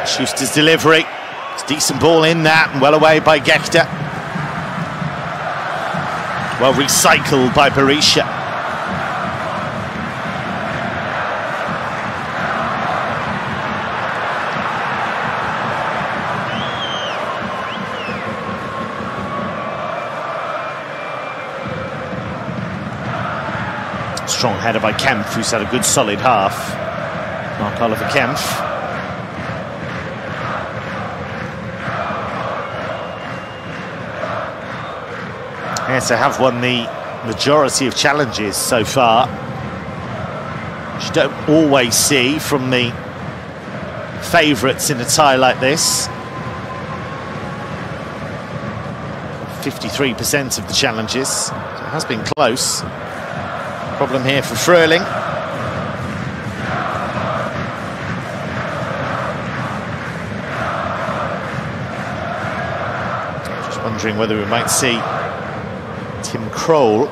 Schuster's delivery. It's a decent ball in that, and well away by Gechter. Well recycled by Berisha. Strong header by Kempf, who's had a good solid half. Mark-Oliver Kempf. Yes, they have won the majority of challenges so far, which you don't always see from the favourites in a tie like this. 53% of the challenges, so it has been close. Problem here for Fröhling. Just wondering whether we might see Tim Krol.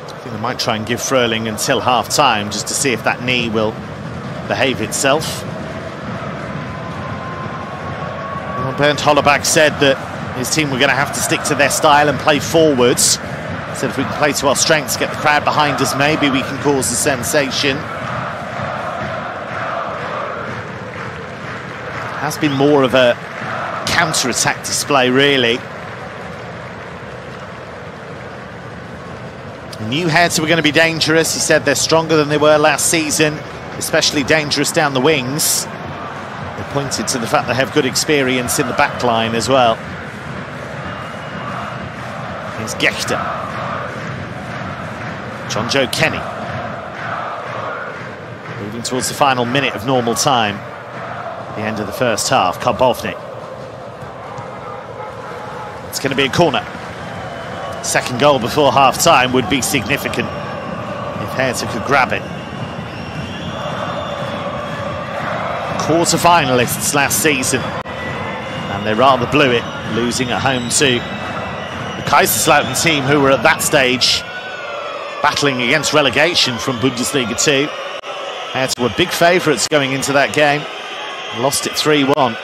I think they might try and give Fröhling until half-time just to see if that knee will behave itself. Well, Bernd Hollerbach said that his team were going to have to stick to their style and play forwards. Said if we can play to our strengths, get the crowd behind us, maybe we can cause a sensation. It has been more of a counter-attack display, really. New heads were going to be dangerous. He said they're stronger than they were last season, especially dangerous down the wings. They pointed to the fact they have good experience in the back line as well. Here's Gechter. John Joe Kenny. Moving towards the final minute of normal time. The end of the first half. Karbovnik. It's going to be a corner. Second goal before half-time would be significant if Hertha could grab it. Quarter-finalists last season, and they rather blew it, losing at home to the Kaiserslautern team, who were at that stage battling against relegation from Bundesliga 2. Hertha were big favourites going into that game, lost it 3-1.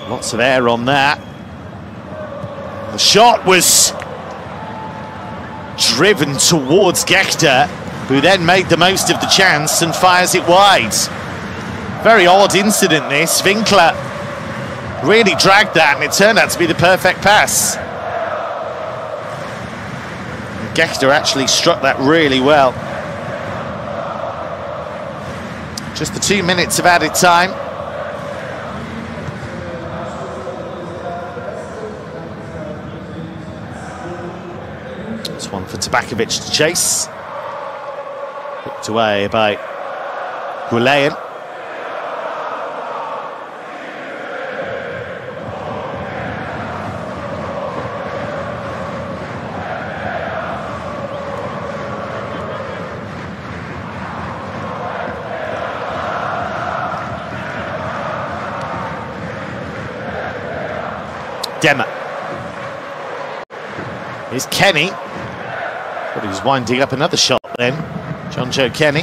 Lots of air on that. The shot was driven towards Gechter, who then made the most of the chance and fires it wide. Very odd incident, this. Winkler really dragged that, and it turned out to be the perfect pass. And Gechter actually struck that really well. Just the 2 minutes of added time. One for Tabakovic to chase. Hooked away by Gouleyen. Demmer. Here's Kenny. But he's winding up another shot then. John Joe Kenny.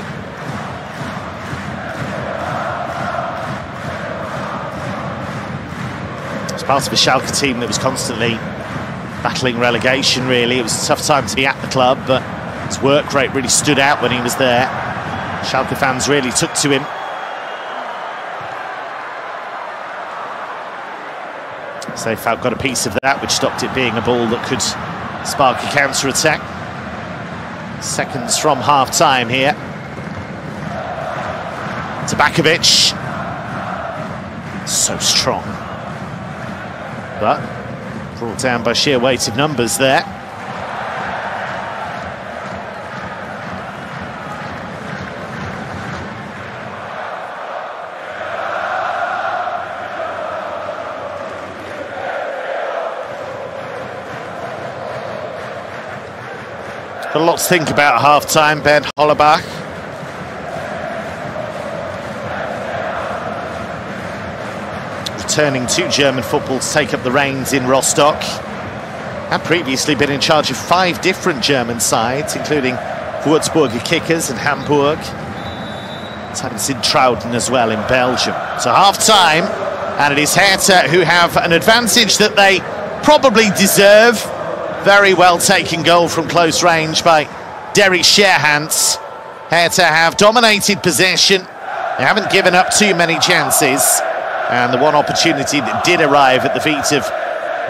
It's part of a Schalke team that was constantly battling relegation, really. It was a tough time to be at the club, but his work rate really stood out when he was there. Schalke fans really took to him. Seifert got a piece of that, which stopped it being a ball that could spark a counter-attack. Seconds from half-time here. Tabakovic. So strong. But brought down by sheer weight of numbers there. Got a lot to think about at half-time, Bernd Hollerbach. Returning to German football to take up the reins in Rostock. Had previously been in charge of 5 different German sides, including Würzburger Kickers and Hamburg. It's happened in Trouden as well in Belgium. So half-time, and it is Hertha who have an advantage that they probably deserve. Very well taken goal from close range by Derry Sherhans. Hertha have dominated possession. They haven't given up too many chances. And the one opportunity that did arrive at the feet of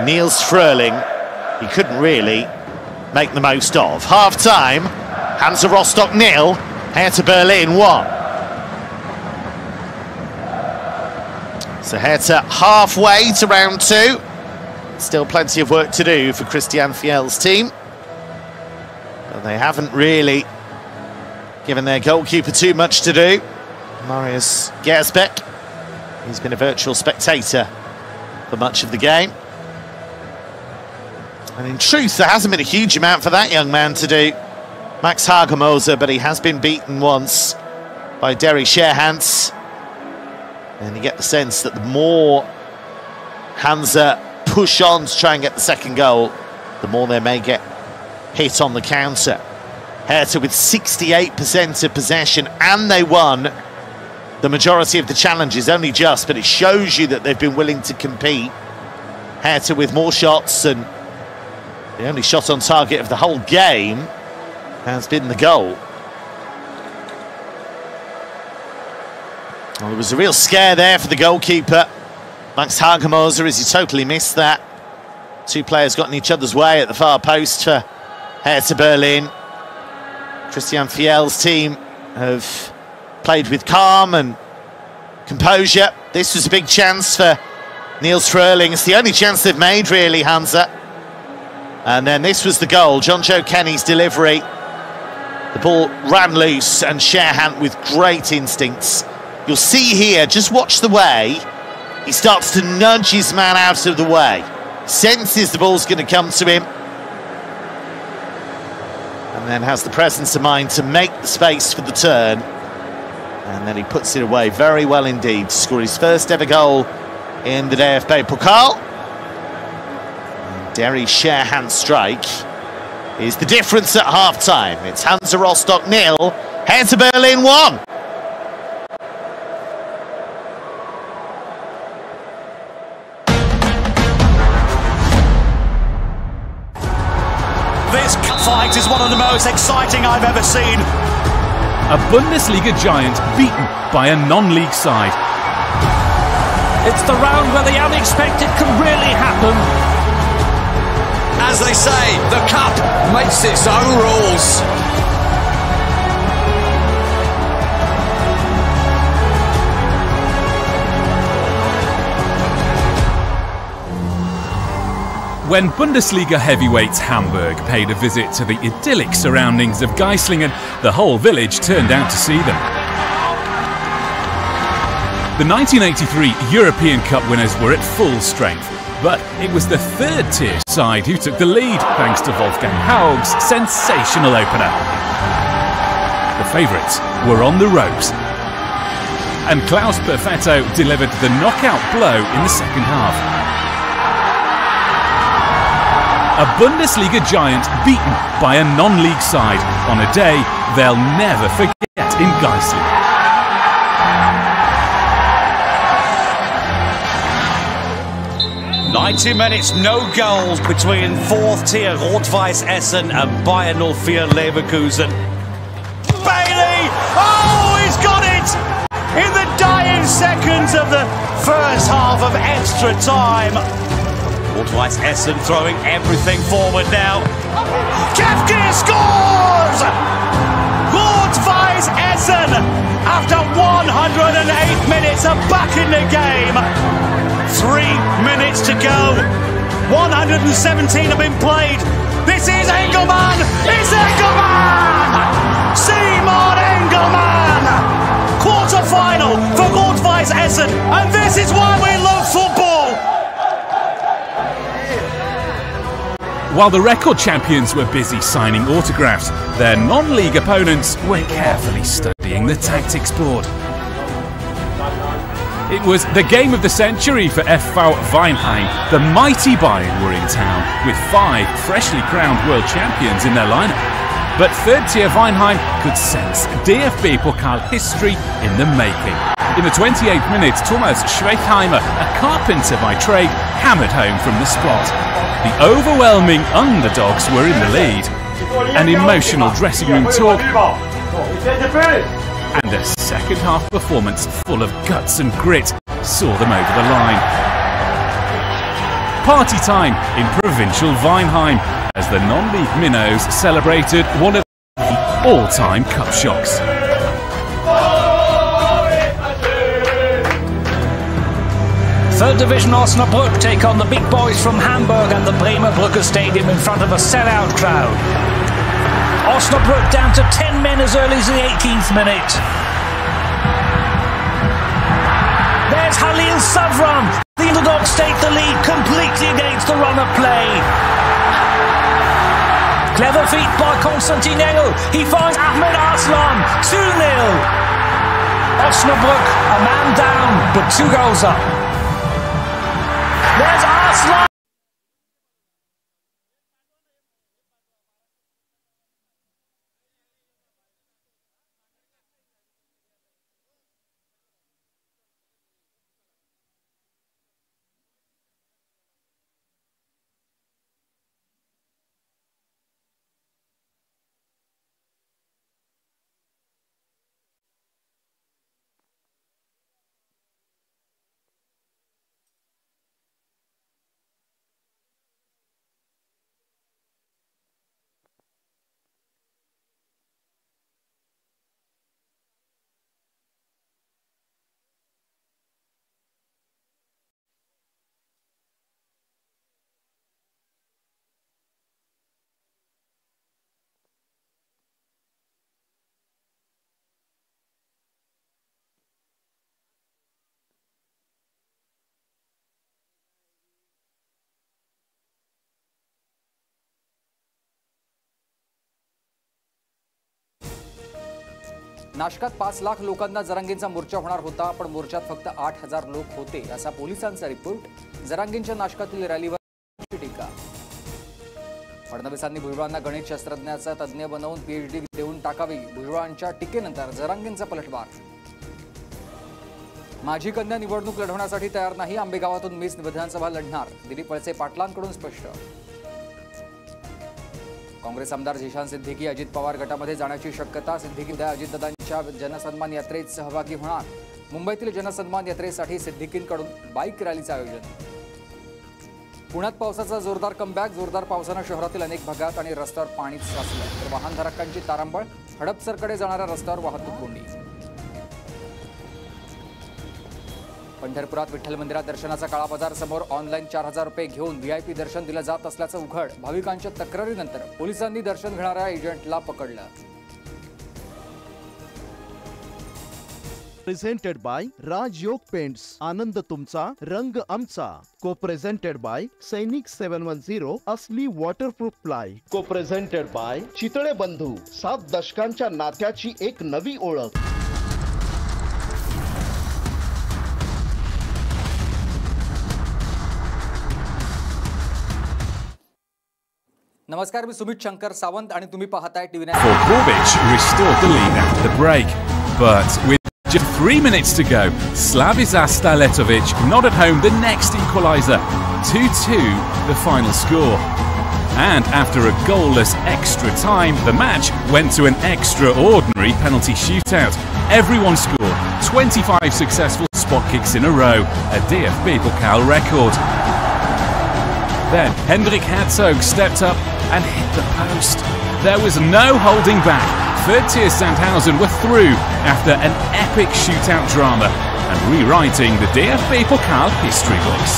Niels Fröling, he couldn't really make the most of. Half-time, Hansa Rostock 0, Hertha Berlin 1. So Hertha halfway to round 2. Still plenty of work to do for Christian Fjell's team. But they haven't really given their goalkeeper too much to do. Marius Gersbeck, he's been a virtual spectator for much of the game. And in truth, there hasn't been a huge amount for that young man to do. Max Hagemoser, but he has been beaten once by Derry Sherhans. And you get the sense that the more Hansa push on to try and get the second goal, the more they may get hit on the counter. Hertha with 68% of possession, and they won the majority of the challenges, only just, but it shows you that they've been willing to compete. Hertha with more shots, and the only shot on target of the whole game has been the goal. Well, there was a real scare there for the goalkeeper, Max Hagemoser, as he totally missed that. Two players got in each other's way at the far post for Hertha Berlin. Christian Fjell's team have played with calm and composure. This was a big chance for Niels Fröling. It's the only chance they've made, really, Hansa. And then this was the goal, John Joe Kenny's delivery. The ball ran loose, and Sherhant with great instincts. You'll see here, just watch the way he starts to nudge his man out of the way. Senses the ball's going to come to him. And then has the presence of mind to make the space for the turn. And then he puts it away very well indeed to score his first ever goal in the DFB Pokal. And Derry Sherhan's strike is the difference at half-time. It's Hansa Rostock 0, Hertha Berlin 1. This fight is one of the most exciting I've ever seen. A Bundesliga giant beaten by a non-league side. It's the round where the unexpected can really happen. As they say, the cup makes its own rules. When Bundesliga heavyweights Hamburg paid a visit to the idyllic surroundings of Geislingen, the whole village turned out to see them. The 1983 European Cup winners were at full strength, but it was the third-tier side who took the lead thanks to Wolfgang Haug's sensational opener. The favourites were on the ropes, and Klaus Perfetto delivered the knockout blow in the second half. A Bundesliga giant beaten by a non-league side on a day they'll never forget in Geislingen. "90 minutes, no goals between fourth-tier Rot-Weiß Essen and Bayern 04 Leverkusen. Bailey! Oh, he's got it! In the dying seconds of the first half of extra time. Rot-Weiß Essen throwing everything forward now. Kefke scores! Rot-Weiß Essen, after 108 minutes, are back in the game. 3 minutes to go. 117 have been played. This is Engelmann! It's Engelmann! Simon Engelmann! Quarter-final for Rot-Weiß Essen, and this is why we love football! While the record champions were busy signing autographs, their non-league opponents were carefully studying the tactics board. It was the game of the century for FV Weinheim. The mighty Bayern were in town with 5 freshly crowned world champions in their lineup. but third-tier Weinheim could sense DFB Pokal history in the making. In the 28th minute, Thomas Schweigheimer, a carpenter by trade, hammered home from the spot. The overwhelming underdogs were in the lead. An emotional dressing room talk and a second-half performance full of guts and grit saw them over the line. Party time in provincial Weinheim as the non-league minnows celebrated one of the all-time cup shocks. Third Division Osnabrück take on the big boys from Hamburg and the Bremer Brücke Stadium in front of a sellout crowd. Osnabrück down to 10 men as early as the 18th minute. There's Halil Savram. The underdogs take the lead completely against the run of play. Clever feet by Konstantin Engel. He finds Ahmed Arslan. 2-0. Osnabrück, a man down, but 2 goals up. There's Arslan. नाशकात 5 lakh लोकांना जरांगेंचा मोर्चा होणार होता, पण मोर्चात फक्त 8,000 लोक होते असा पोलिसांचा report. जरांगेंच्या नाशकातील रॅलीवर टीका. फडणवीसांनी भुजबळांना गणित शास्त्रज्ञाचा तज्ज्ञ बनवून पीएचडी देऊन टाकावी. भुजबळांच्या टीकेनंतर जरांगेंचा पलटवार. माझी कन्या निवडणूक लढवण्यासाठी तयार नाही. आंबेगावातून मीच विधानसभा लढणार. दिलीप वळसे पाटलांकडून स्पष्ट. काँग्रेस आमदार झिशान सिद्दीकी अजित पवार गटामध्ये जाण्याची शक्यता. सिद्दीकी उद्या अजितदादांच्या जनसन्मान यात्रेत सहभागी होणार. मुंबईतील जनसन्मान यात्रेसाठी सिद्दीकींकडून बाईक रॅलीचं आयोजन. पुण्यात पावसाचा जोरदार कमबॅक. जोरदार पावसानं शहरातील अनेक भागात आणि रस्त्यावर पाणी साचलं, तर वाहनधारकांची तारांबळ. हडपसरकडे जाणाऱ्या रस्त्यावर वाहतूक कोंडी. पंढरपुरात विठ्ठल मंदिरात दर्शनाचा काळा बाजार. समोर ऑनलाईन 4,000 रुपये घेऊन व्हीआयपी दर्शन दिलं जात असल्याचं उघड. भाविकांच्या तक्रारीनंतर पोलिसांनी दर्शन घेणाऱ्या एजंटला पकडलं. Presented by Rajyog paints. आनंद तुमचा, रंग आमचा. को प्रेझेंटेड बाय सैनिक 710 असली waterproof ply. Co presented by Chitale Bandhu. 7 दशकांच्या नात्याची एक नवी ओळख. नमस्कार, मी सुमित शंकर सावंत आणि तुम्ही पाहताय TV9. Bobic restored the lead after the break, but with just 3 minutes to go, Slaviša Staletovic not at home the next equaliser. 2-2 the final score. And after a goalless extra time, the match went to an extraordinary penalty shootout. Everyone scored. 25 successful spot kicks in a row, a DFB Pokal record. Then Hendrik Herzog stepped up and hit the post. There was no holding back. Third-tier Sandhausen were through after an epic shootout drama and rewriting the DFB Pokal history books.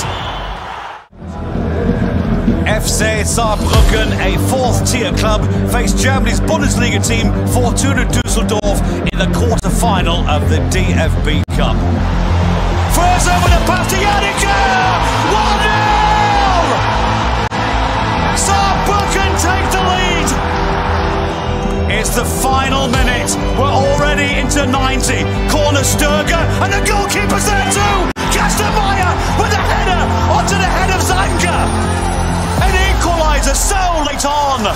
FC Saarbrücken, a 4th-tier club, faced Germany's Bundesliga team Fortuna Düsseldorf in the quarter-final of the DFB Cup. Froese over the pass to Yannick! 1-0! Saarbrücken take the lead. It's the final minute. We're already into 90. Corner Sturger and the goalkeeper's there too. Kastenmeier with a header onto the head of Zanka. An equaliser so late on.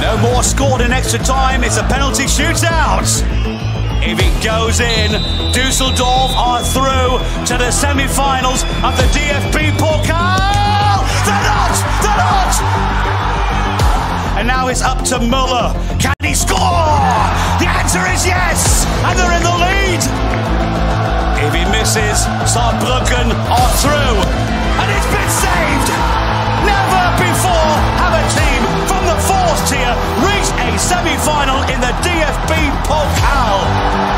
No more scored in extra time. It's a penalty shootout. If it goes in, Düsseldorf are through to the semi-finals of the DFB Pokal. They're not! They're not! And now it's up to Müller. Can he score? The answer is yes! And they're in the lead! If he misses, Saarbrücken are through. And it's been saved! Never before have a team from the fourth tier reached a semi-final in the DFB Pokal.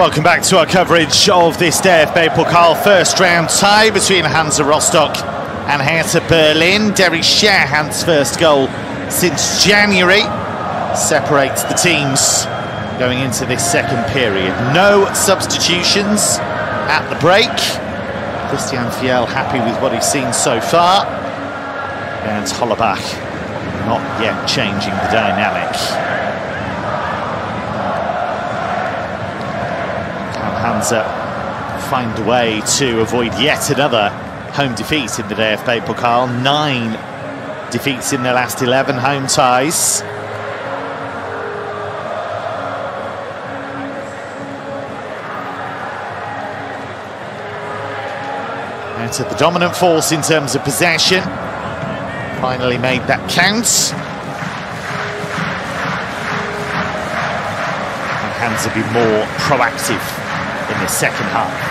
Welcome back to our coverage of this DFB Pokal first round tie between Hansa Rostock and Hertha Berlin. Derry Sherhan's first goal since January separates the teams going into this second period. No substitutions at the break. Christian Fiel happy with what he's seen so far. And Hollerbach not yet changing the dynamic. Can Hansa find a way to avoid yet another home defeat in the DFB Pokal? 9 defeats in their last 11 home ties. Hertha the dominant force in terms of possession. Finally made that count. And Hansa be more proactive in the second half.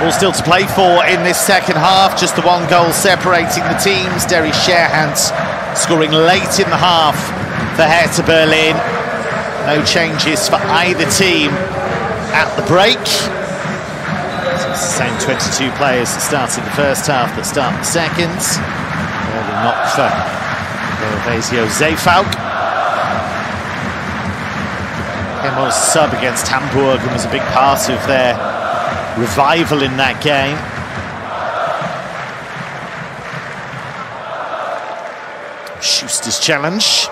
All still to play for in this second half. Just the 1 goal separating the teams. Derry Sherhan scoring late in the half for Hertha Berlin. No changes for either team at the break. So it's the same 22 players that started the first half that start the second. Early knock for Vezio Zeefauk. Came on as a sub against Hamburg and was a big part of their revival in that game. Schuster's challenge.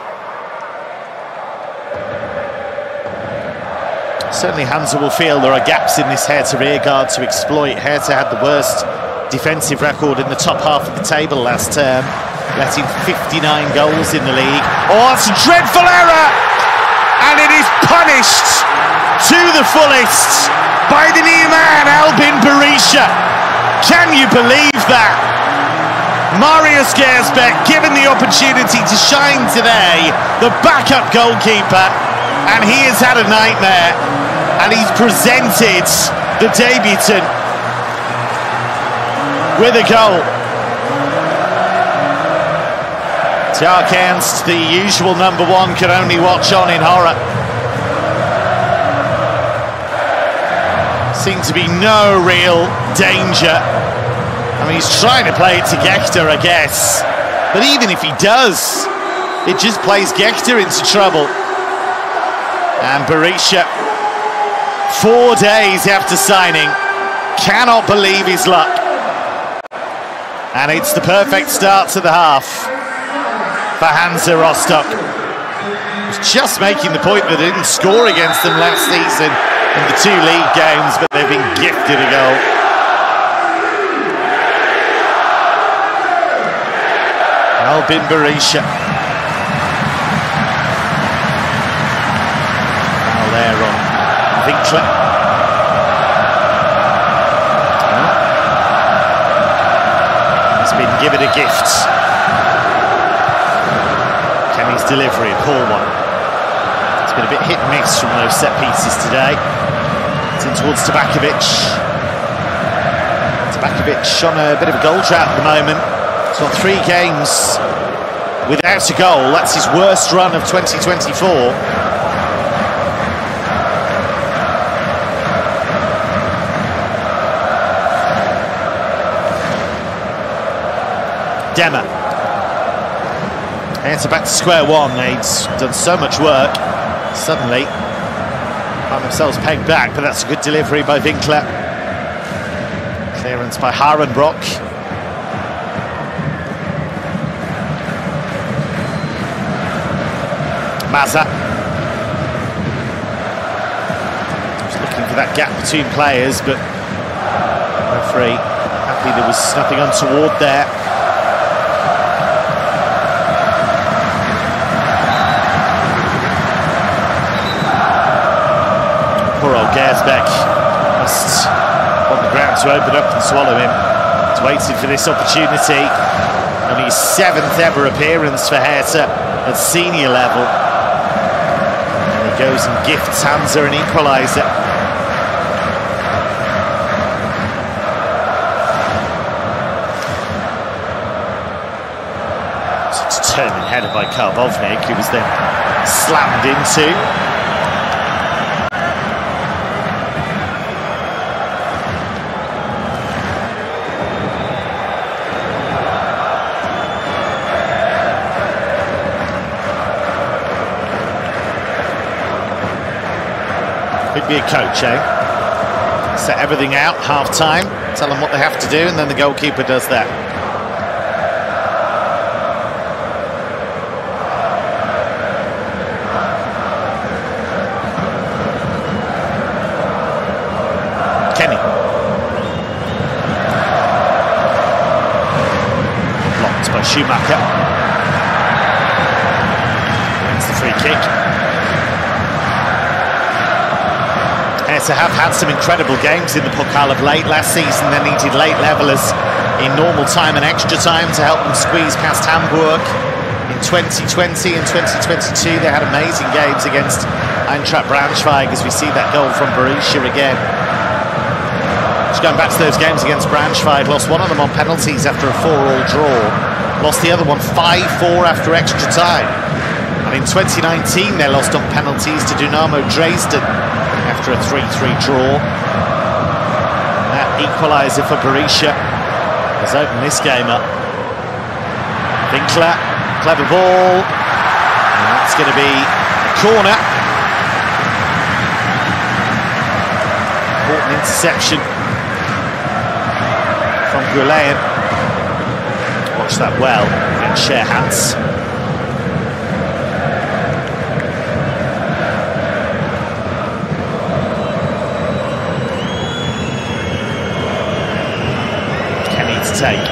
Certainly Hansa will feel there are gaps in this Hertha rearguard to exploit. Hertha had the worst defensive record in the top half of the table last term, letting 59 goals in the league. Oh, it's a dreadful error! And it is punished to the fullest by the new man, Albin Berisha. Can you believe that? Marius Gersbeck given the opportunity to shine today, the backup goalkeeper, and he has had a nightmare, and he's presented the debutant with a goal. Tjark Ernst, the usual number 1, could only watch on in horror. Seemed to be no real danger. I mean, he's trying to play it to Gechter, I guess. But even if he does, it just plays Gechter into trouble. And Berisha, 4 days after signing, cannot believe his luck. And it's the perfect start to the half for Hansa Rostock. He was just making the point that they didn't score against them last season in the 2 league games, but they've been gifted a goal. Albin Berisha. Now there on Winkler. He's been given a gift. Kenny's delivery, a poor one. It's been a bit hit and miss from those set pieces today. It's in towards Tabakovic. Tabakovic on a bit of a goal drought at the moment. He's got 3 games without a goal. That's his worst run of 2024. Demmer. Hertha back to square one. They'd done so much work. Suddenly find themselves pegged back, but that's a good delivery by Winkler. Clearance by Harenbrock. Maza. Just looking for that gap between players, but referee happy there was nothing untoward there. Poor old Gersbeck must on the ground to open up and swallow him. He's waited for this opportunity. Only his 7th ever appearance for Hertha at senior level. And he goes and gifts Hansa an equaliser. Turning header by Karbovnik, who was then slammed into. Could be a coach, eh? Set everything out, half-time, tell them what they have to do, and then the goalkeeper does that. Kenny. Blocked by Schumacher. Wins the free kick. To have had some incredible games in the Pokal of late. Last season they needed late levellers in normal time and extra time to help them squeeze past Hamburg. In 2020 and 2022 they had amazing games against Eintracht Braunschweig, as we see that goal from Borussia again. Just going back to those games against Braunschweig, lost one of them on penalties after a 4-4 draw, lost the other one 5-4 after extra time, and in 2019 they lost on penalties to Dynamo Dresden after a 3-3 draw. That equaliser for Borussia has opened this game up. Winkler, clever ball, and that's going to be a corner. Important interception from Goulet. Watch that well against Scherhans. Take.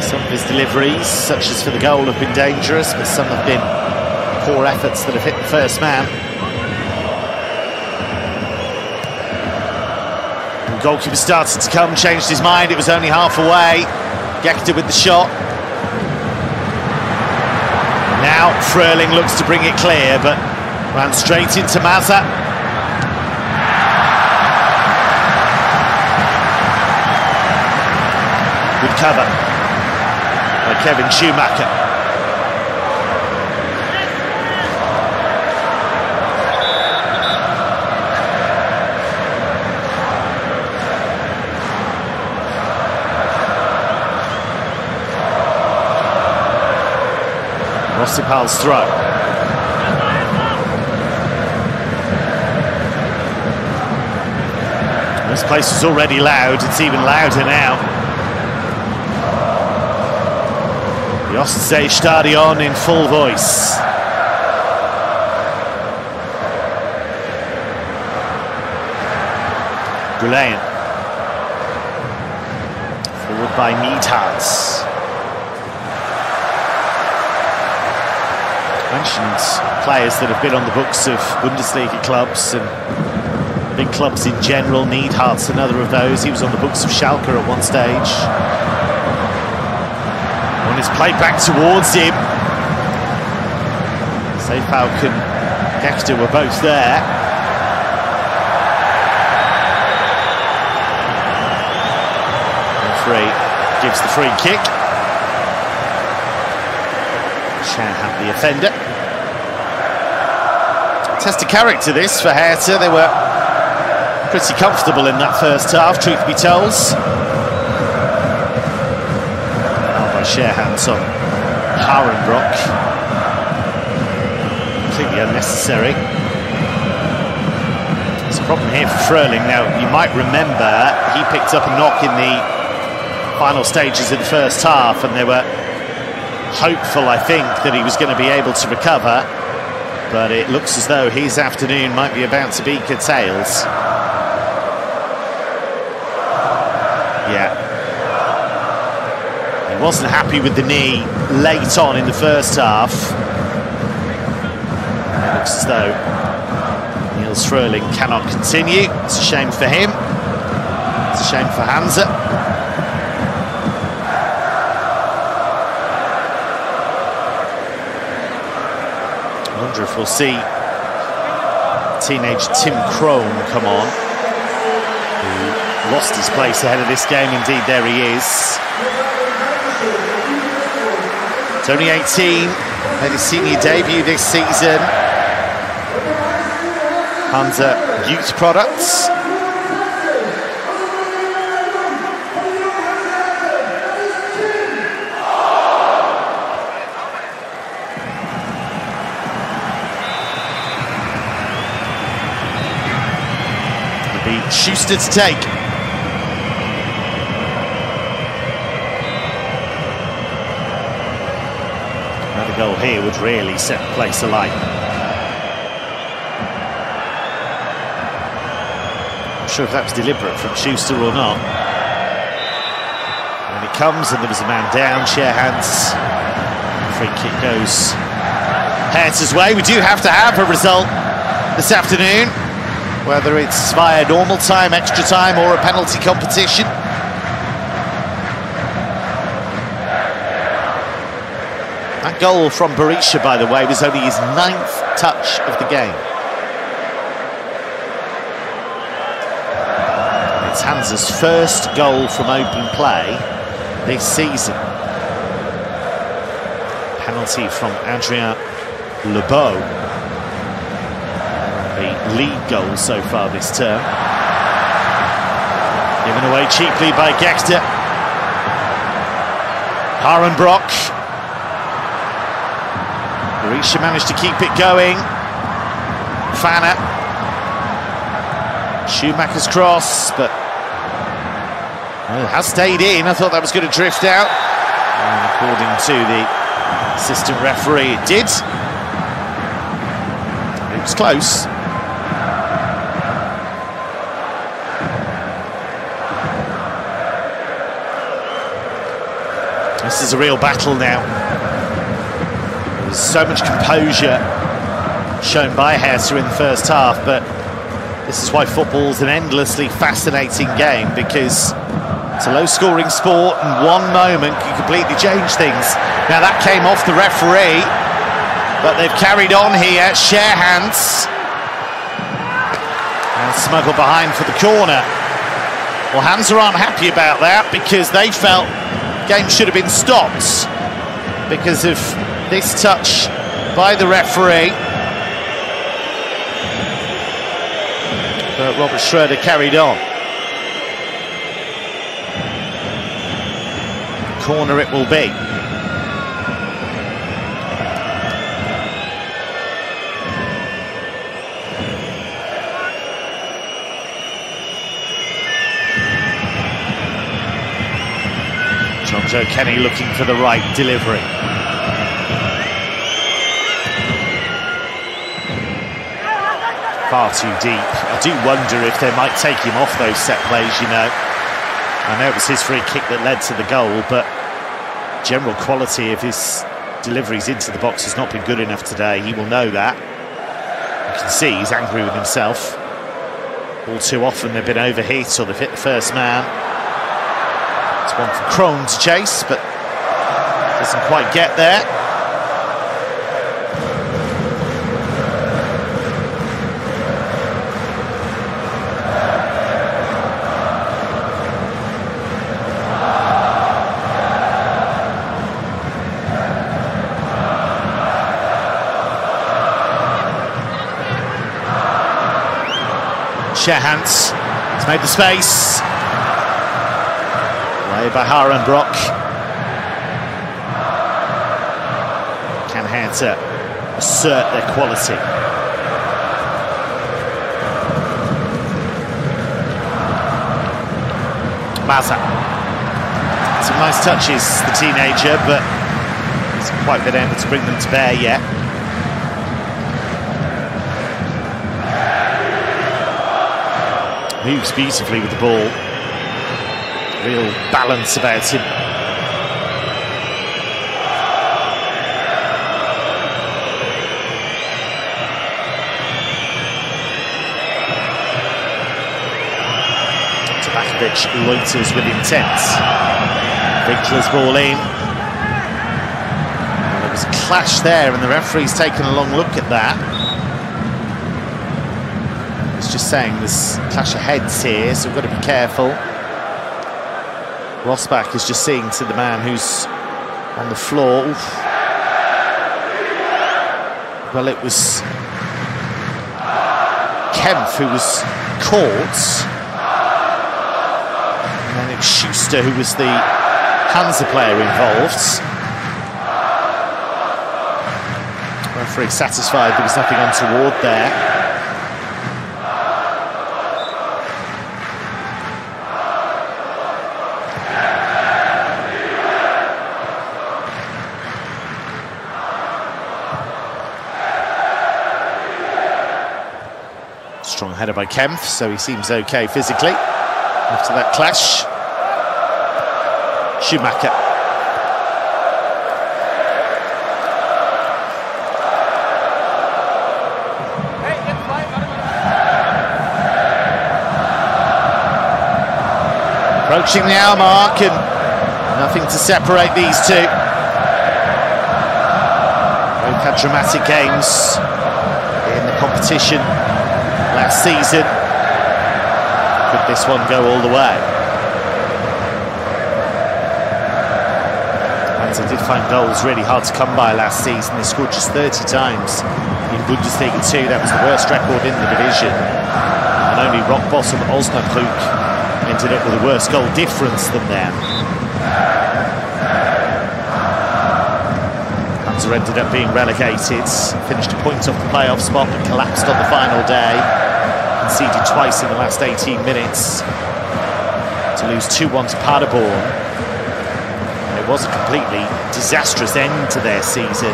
Some of his deliveries, such as for the goal, have been dangerous, but some have been poor efforts that have hit the first man. The goalkeeper started to come, changed his mind, it was only half away. Gekta with the shot. Now Fröhling looks to bring it clear, but ran straight into Maza. Good cover by Kevin Schumacher. Rossipal's throw. This place was already loud, it's even louder now. The Ostsee-Stadion in full voice. Goulet. Forward by Niedhardt. Mentioned players that have been on the books of Bundesliga clubs and big clubs in general. Niedhardt's another of those. He was on the books of Schalke at one stage. When it's played back towards him, Seifalk and Gekta were both there. Referee gives the free kick. Scherhans the offender. Test of character this for Hertha. They were pretty comfortable in that first half, truth be told. Scherhans on Harenbrock. Completely unnecessary. There's a problem here for Fröhling. Now, you might remember he picked up a knock in the final stages of the first half, and they were hopeful, I think, that he was going to be able to recover. But it looks as though his afternoon might be about to be curtailed. Yeah. Wasn't happy with the knee late on in the first half. It looks as though Niels Fröhling cannot continue. It's a shame for him. It's a shame for Hansa. I wonder if we'll see teenage Tim Krone come on, who lost his place ahead of this game. Indeed, there he is. It's only 18, made his senior debut this season under youth products. It'll be Schuster to take. Another goal here would really set the place alight. Not sure if that was deliberate from Schuster or not. And it comes, and there was a man down. Share hands. Free kick goes Hertha's way. We do have to have a result this afternoon, whether it's via normal time, extra time, or a penalty competition. That goal from Berisha, by the way, was only his 9th touch of the game. It's Hansa's first goal from open play this season. Penalty from Adrien Lebeau. The lead goal so far this term. Given away cheaply by Gexter. Harenbrock. Berisha managed to keep it going. Fanner. Schumacher's cross, but well, it has stayed in. I thought that was going to drift out. And according to the assistant referee, it did. It was close. This is a real battle now. There's so much composure shown by Hertha in the first half, but this is why football's an endlessly fascinating game, because it's a low-scoring sport and one moment can completely change things. Now that came off the referee, but they've carried on here. Share hands. And smuggle behind for the corner. Well, Hansa aren't happy about that because they felt the game should have been stopped because of this touch by the referee. But Robert Schroeder carried on. Corner it will be. Joe Kenny looking for the right delivery. Far too deep. I do wonder if they might take him off those set plays, you know. I know it was his free kick that led to the goal, but general quality of his deliveries into the box has not been good enough today. He will know that. You can see he's angry with himself. All too often they've been overhit or they've hit the first man. It's one for Krohn to chase, but doesn't quite get there. Shehans has made the space. Way by Harenbrock. Can Hertha assert their quality? Maza. Some nice touches, the teenager, but hasn't quite been able to bring them to bear yet. Moves beautifully with the ball. Real balance about him. Tabakovic loiters with intent. Winkler's ball in. Well, there was a clash there and the referee's taken a long look at that. He's just saying there's a clash of heads here, so we've got to be careful. Rosbach is just seeing to the man who's on the floor. Oof. Well, it was Kempf who was caught. And then it was Schuster who was the Hansa player involved. Referee satisfied there was nothing untoward there. Strong header by Kempf, so he seems okay physically after that clash. Schumacher. Approaching the hour mark and nothing to separate these two. Both had dramatic games in the competition last season. Could this one go all the way? Hansa did find goals really hard to come by last season. They scored just 30 times in Bundesliga 2. That was the worst record in the division. And only rock bottom Osnabrück ended up with a worse goal difference than them. Hansa ended up being relegated, finished a point off the playoff spot but collapsed on the final day. Conceded twice in the last 18 minutes to lose 2-1 to Paderborn. And it was a completely disastrous end to their season.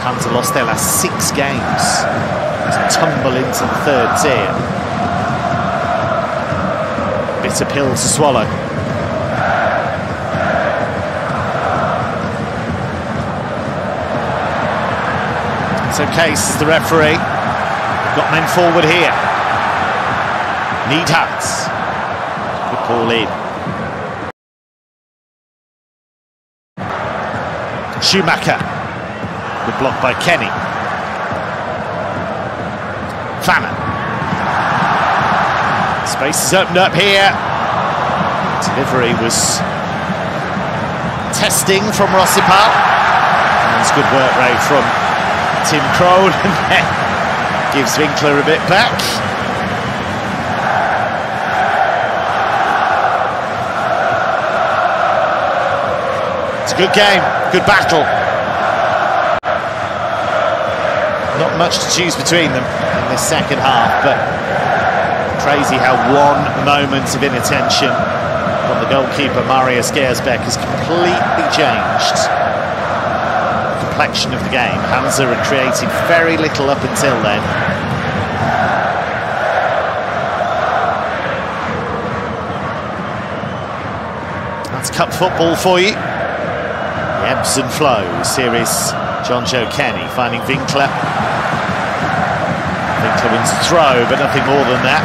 Hansa lost their last 6 games to tumble into the 3rd tier. Bitter pill to swallow. It's okay, says the referee. Got men forward here. Needhans. Good ball in. Schumacher. Good block by Kenny. Fanner. Space is opened up here. Delivery was testing from Rossipal. And it's good work rate from Tim Krone. Gives Winkler a bit back. It's a good game, good battle. Not much to choose between them in this second half, but crazy how one moment of inattention from the goalkeeper Marius Gersbeck has completely changed the complexion of the game. Hansa had created very little up until then. That's cup football for you. The ebbs and flows. Here is John Joe Kenny finding Winkler. Winkler wins the throw, but nothing more than that.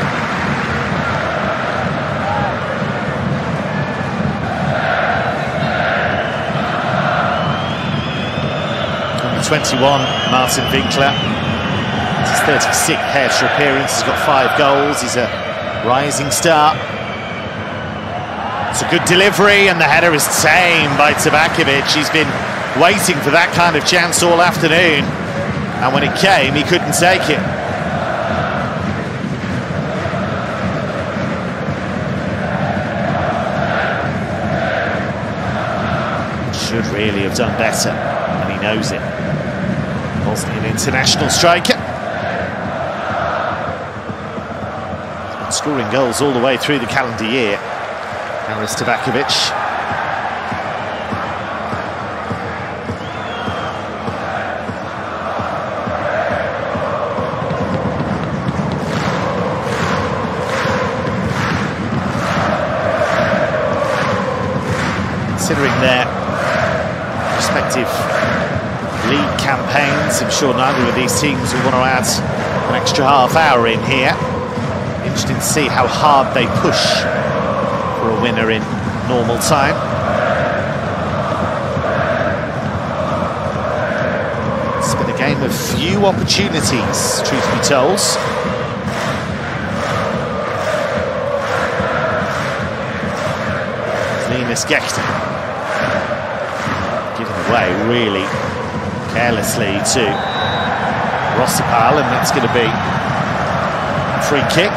21, Martin Winkler. It's his 36th Hertha appearance. He's got 5 goals. He's a rising star. It's a good delivery, and the header is tamed by Tabakovic. He's been waiting for that kind of chance all afternoon, and when it came, he couldn't take it. Should really have done better, and he knows it. Wasn't an international striker. He's been scoring goals all the way through the calendar year. Haris Tabakovic. Considering their respective league campaigns, I'm sure neither of these teams will want to add an extra half hour in here. Interesting to see how hard they push for a winner in normal time. It's been a game of few opportunities, truth be told. Alice Gechter. Given away really carelessly to Rossipal, and that's going to be a free kick.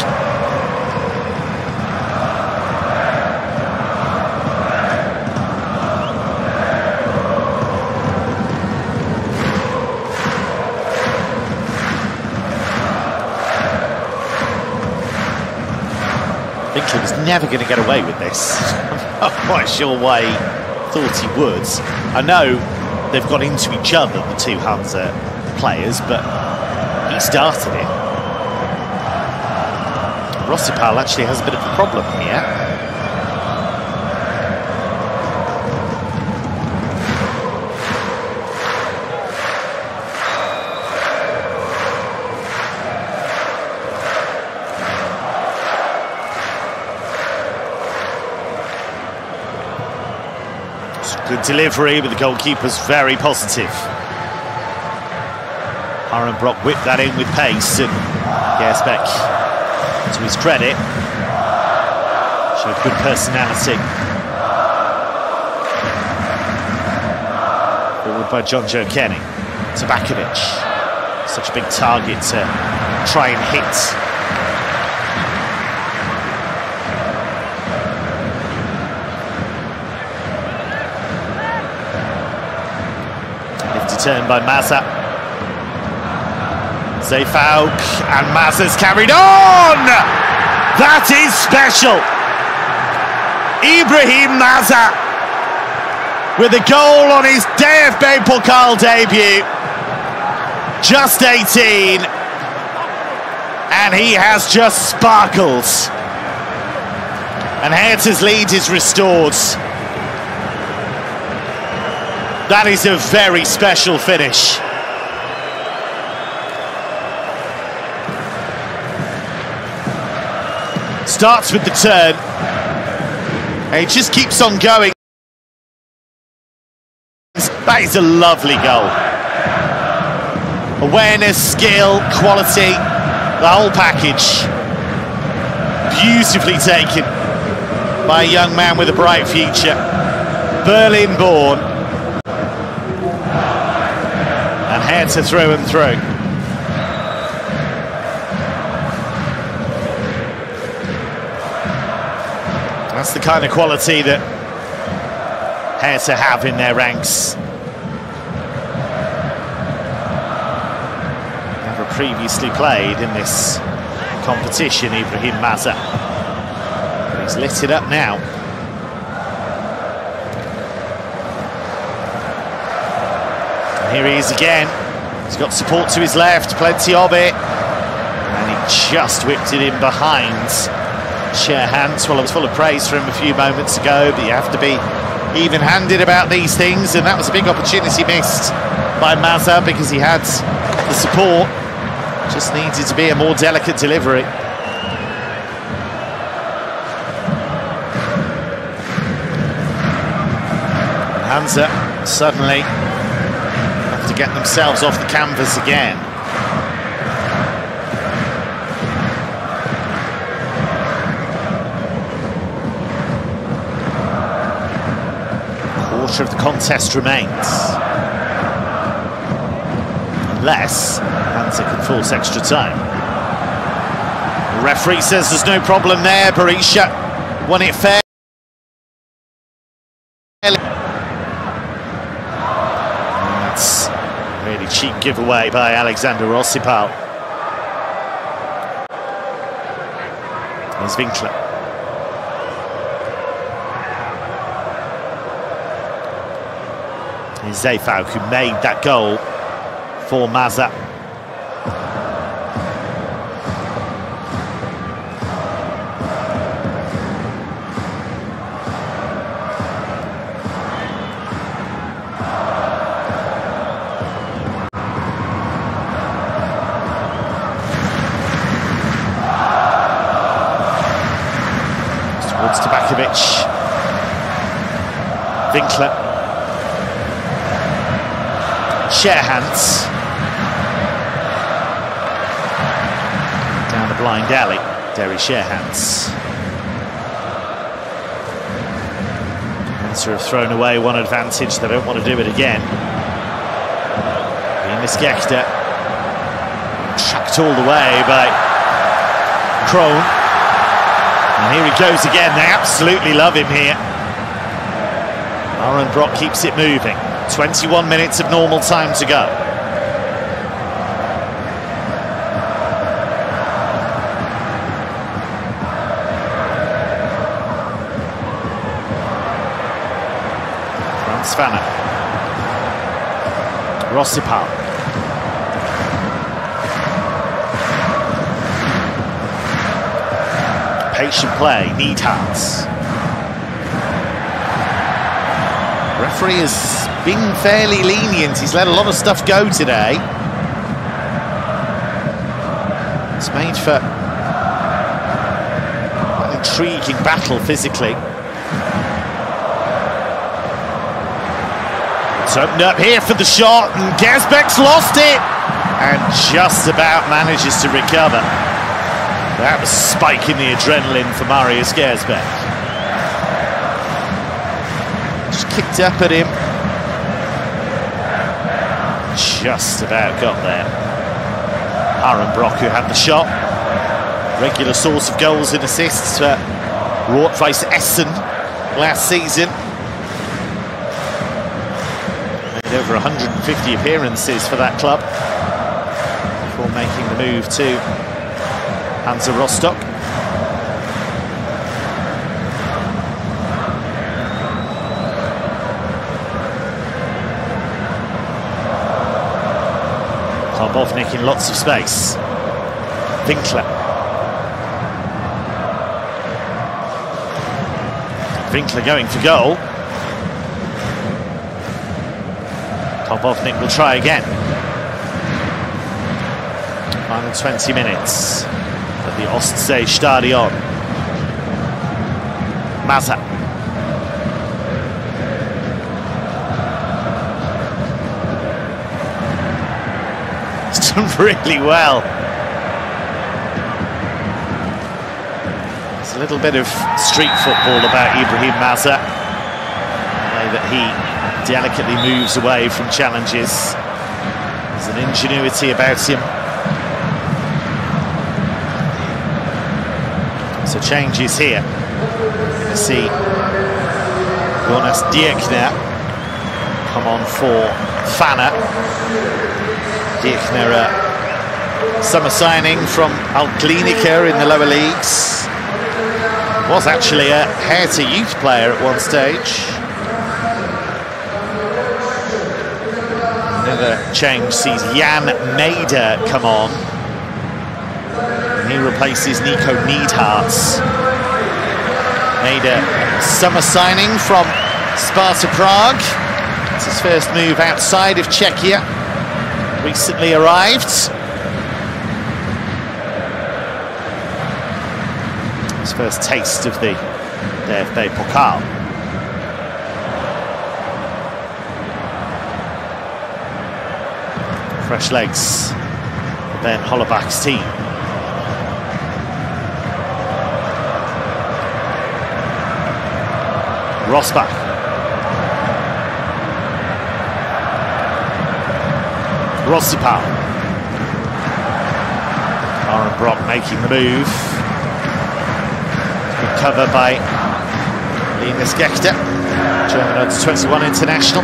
Winkler was never going to get away with this. I'm not quite sure why he thought he would. I know they've got into each other, the two Hansa players, but he started it. Rossipal actually has a bit of a problem here. Good delivery, but the goalkeeper's very positive. Harenbrock whipped that in with pace, and Gersbeck, to his credit, showed good personality. Forward by John Joe Kenny. Tabakovic, such a big target to try and hit. Turn by Maza. Zeyfauk, and Maza's carried on! That is special! Ibrahim Maza with a goal on his DFB Pokal debut. Just 18. And he has just sparkled. And Hertha's lead is restored. That is a very special finish. Starts with the turn. And it just keeps on going. That is a lovely goal. Awareness, skill, quality, the whole package. Beautifully taken by a young man with a bright future. Berlin-born. And Hertha through and through. That's the kind of quality that Hertha have in their ranks. Never previously played in this competition, Ibrahim Maza. But he's lit it up now. Here he is again. He's got support to his left, plenty of it. And he just whipped it in behind Sherhands. Well, I was full of praise for him a few moments ago, but you have to be even-handed about these things, and that was a big opportunity missed by Maza because he had the support. Just needed to be a more delicate delivery. Hansa suddenly to get themselves off the canvas again. A quarter of the contest remains. Unless Hansa can force extra time. The referee says there's no problem there. Berisha won it fair. Really cheap giveaway by Alexander Rossipal. There's Winkler. Here's Zeyfauk, who made that goal for Maza. Towards Tabakovic. Winkler. Sherhands. Down the blind alley. Derry Sherhands. Hansa have thrown away one advantage. They don't want to do it again. Gechter tracked all the way by Krohn. And here he goes again. They absolutely love him here. Aaron Brock keeps it moving. 21 minutes of normal time to go. Franz Fanner. Rossipal. Patient play, Neidhardt. Referee has been fairly lenient. He's let a lot of stuff go today. It's made for an intriguing battle physically. It's opened up here for the shot, and Gersbeck's lost it, and just about manages to recover. That was spiking the adrenaline for Marius Gersbeck. Just kicked up at him. Just about got there. Aaron Brock, who had the shot. Regular source of goals and assists for Raut Essen last season. Made over 150 appearances for that club before making the move to Hansa Rostock. Karbovnik in lots of space. Winkler. Winkler going for goal. Karbovnik will try again. Final 20 minutes at the Ostsee Stadion. Maza. He's done really well. There's a little bit of street football about Ibrahim Maza. The way that he delicately moves away from challenges. There's an ingenuity about him. So changes here. We're going to see Jonas Dierkner come on for Fanner. Dierkner, summer signing from Altkliniker in the lower leagues. Was actually a Hertha youth player at one stage. Another change sees Jan Maeder come on. He replaces Nico Neidhardt. Made a summer signing from Sparta Prague. It's his first move outside of Czechia. Recently arrived. His first taste of the DFB Pokal. Fresh legs for Ben Hollebach's team. Rosbach. Rossipal. Aaron Brock making the move. Good cover by Linus Gechter, German under-21 international.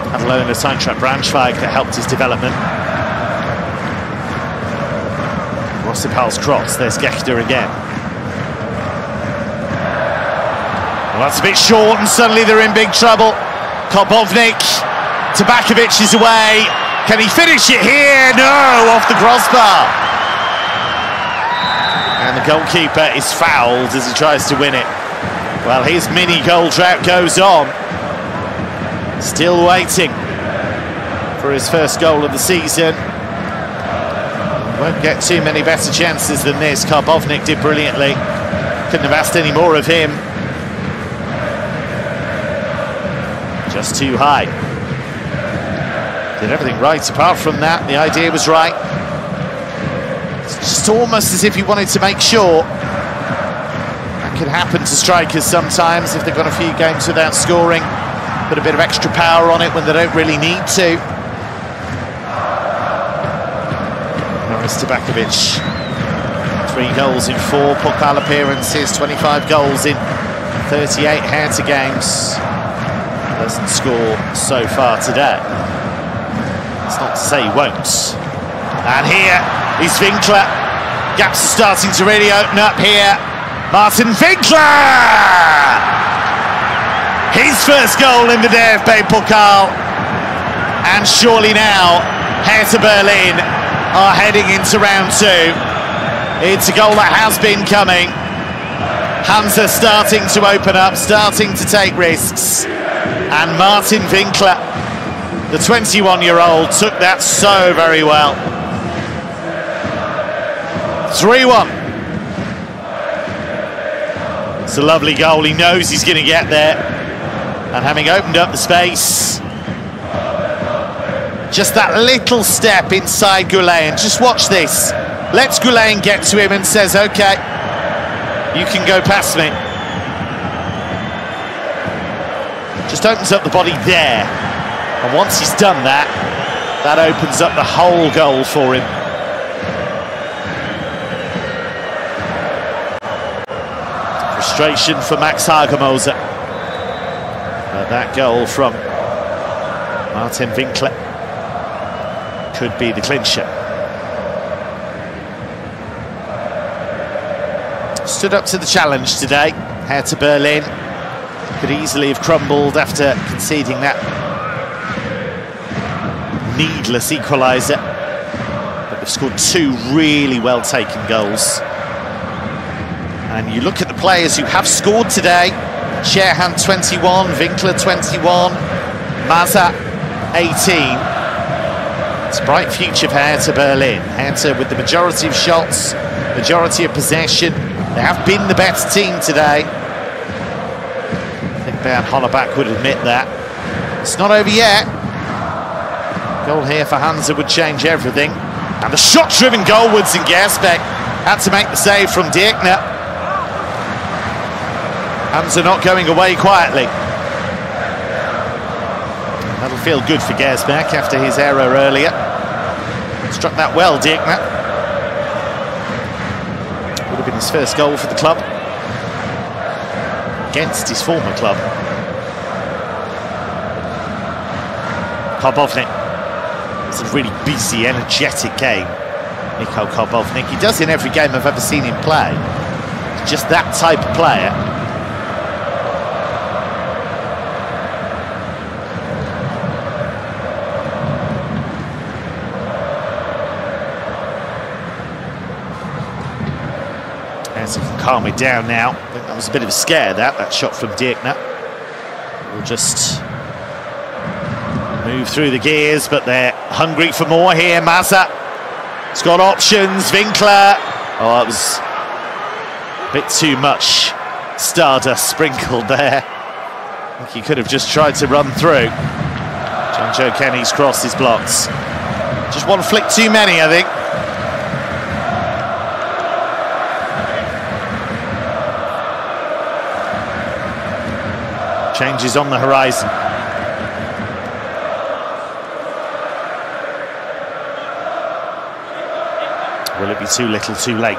Had a loan at Eintracht Braunschweig that helped his development. Rossipal's cross, there's Gechter again. Well, that's a bit short, and suddenly they're in big trouble. Karbovnik, Tabakovic is away. Can he finish it here? No, off the crossbar. And the goalkeeper is fouled as he tries to win it. Well, his mini goal drought goes on. Still waiting for his first goal of the season. Won't get too many better chances than this. Karbovnik did brilliantly. Couldn't have asked any more of him. Just too high. Did everything right apart from that. The idea was right. It's just almost as if he wanted to make sure that can happen to strikers sometimes if they've got a few games without scoring. Put a bit of extra power on it when they don't really need to. Tabakovic, 3 goals in 4 Pokal appearances, 25 goals in 38 Hertha games. Doesn't score so far today. That's not to say he won't. And here is Winkler. Gaps are starting to really open up here. Martin Winkler! His first goal in the DFB Pokal. And surely now, Hertha Berlin are heading into round 2. It's a goal that has been coming. Hansa starting to open up, starting to take risks. And Martin Winkler, the 21-year-old, took that so very well. 3-1. It's a lovely goal. He knows he's going to get there. And having opened up the space, just that little step inside Goulet, and just watch this. Lets Goulet get to him and says, okay, you can go past me. Just opens up the body there. And once he's done that, that opens up the whole goal for him. Frustration for Max Hagemoser. But that goal from Martin Winkler could be the clincher. Stood up to the challenge today. Hertha Berlin could easily have crumbled after conceding that needless equaliser. But they've scored 2 really well-taken goals. And you look at the players who have scored today. Sherhan 21, Winkler 21, Maza 18. It's a bright future for Hertha Berlin. Hertha with the majority of shots, majority of possession. They have been the better team today. I think Bernd Hollerbach would admit that. It's not over yet. Goal here for Hansa would change everything. And the shot-driven goalwards in Gersbeck had to make the save from Dirkner. Hansa not going away quietly. That'll feel good for Gersbeck after his error earlier. Struck that well, Dirkner. Would have been his first goal for the club. Against his former club. Karbovnik. It's a really busy, energetic game. Niko Karbovnik. He does in every game I've ever seen him play. He's just that type of player. Can calm it down now. I think that was a bit of a scare, that shot from Dirkner. We'll just move through the gears, but they're hungry for more here. Maza, it's got options. Winkler, oh, that was a bit too much stardust sprinkled there. I think he could have just tried to run through. John Joe Kenny's cross is blocked. Just one flick too many, I think. Changes on the horizon. Will it be too little, too late?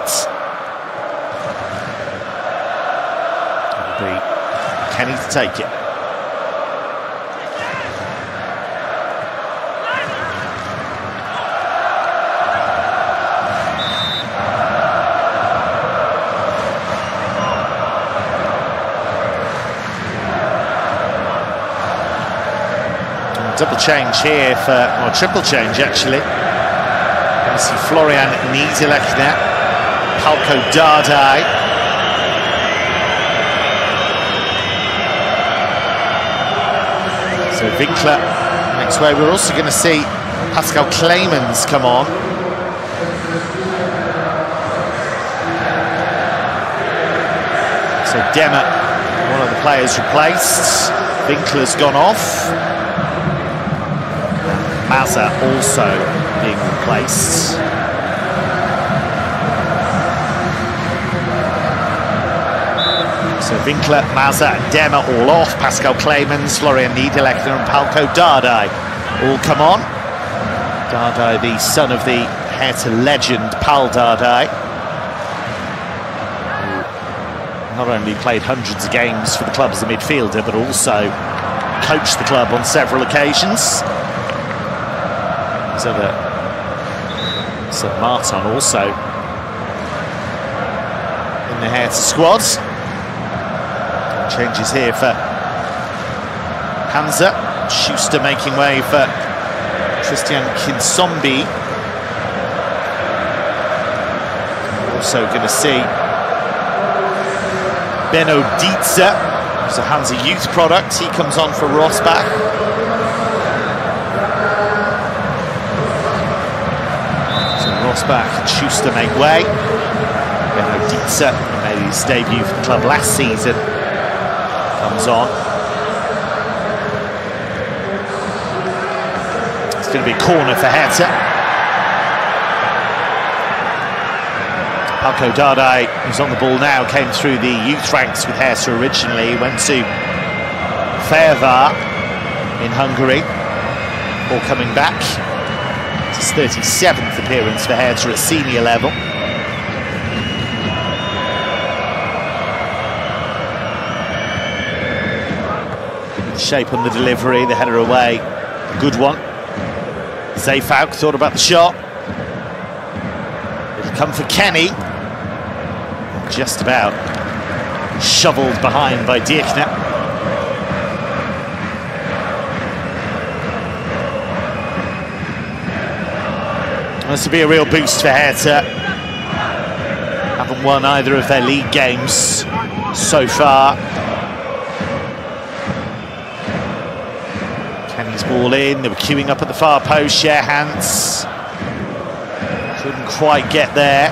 It'll be Kenny to take it. Double change here for, or triple change actually. Going to see Florian Niederlechner, Palko Dardai. So Winkler next way. We're also going to see Pascal Clemens come on. So Demmer, one of the players replaced. Winkler's gone off. Maza also being replaced. So Winkler, Maza, Demmer all off. Pascal Clemens, Florian Niederlechner and Palko Dardai all come on. Dardai, the son of the Hertha legend Pal Dardai, who not only played hundreds of games for the club as a midfielder, but also coached the club on several occasions. His other son Martin also in the Hertha squad. Changes here for Hansa. Schuster making way for Christian Kinsombi. Also going to see Benno Dietze, who's a Hansa youth product. He comes on for Rosbach. So Rosbach and Schuster make way. Benno Dietze made his debut for the club last season. Comes on. It's going to be a corner for Hertha. Palko Dardai, who's on the ball now, came through the youth ranks with Hertha originally. Went to Fehérvár in Hungary, all coming back. It's his 37th appearance for Hertha at senior level. Shape on the delivery, the header away, a good one. Zeefuik thought about the shot. It'll come for Kenny. Just about shoveled behind by Dierkner. This will be a real boost for Hertha. Haven't won either of their league games so far. Kenny's ball in, they were queuing up at the far post, share hands. Couldn't quite get there.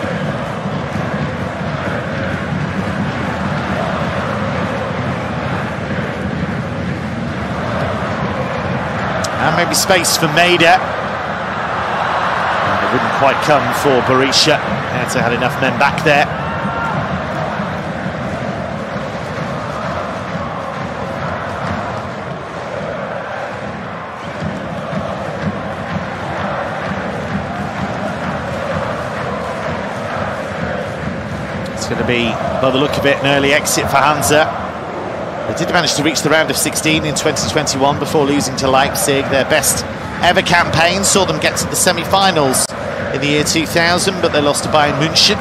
And maybe space for Maida. It wouldn't quite come for Berisha. Hertha had enough men back there. Going to be, by the look of it, an early exit for Hansa. They did manage to reach the round of 16 in 2021 before losing to Leipzig. Their best ever campaign saw them get to the semi-finals in the year 2000, but they lost to Bayern München.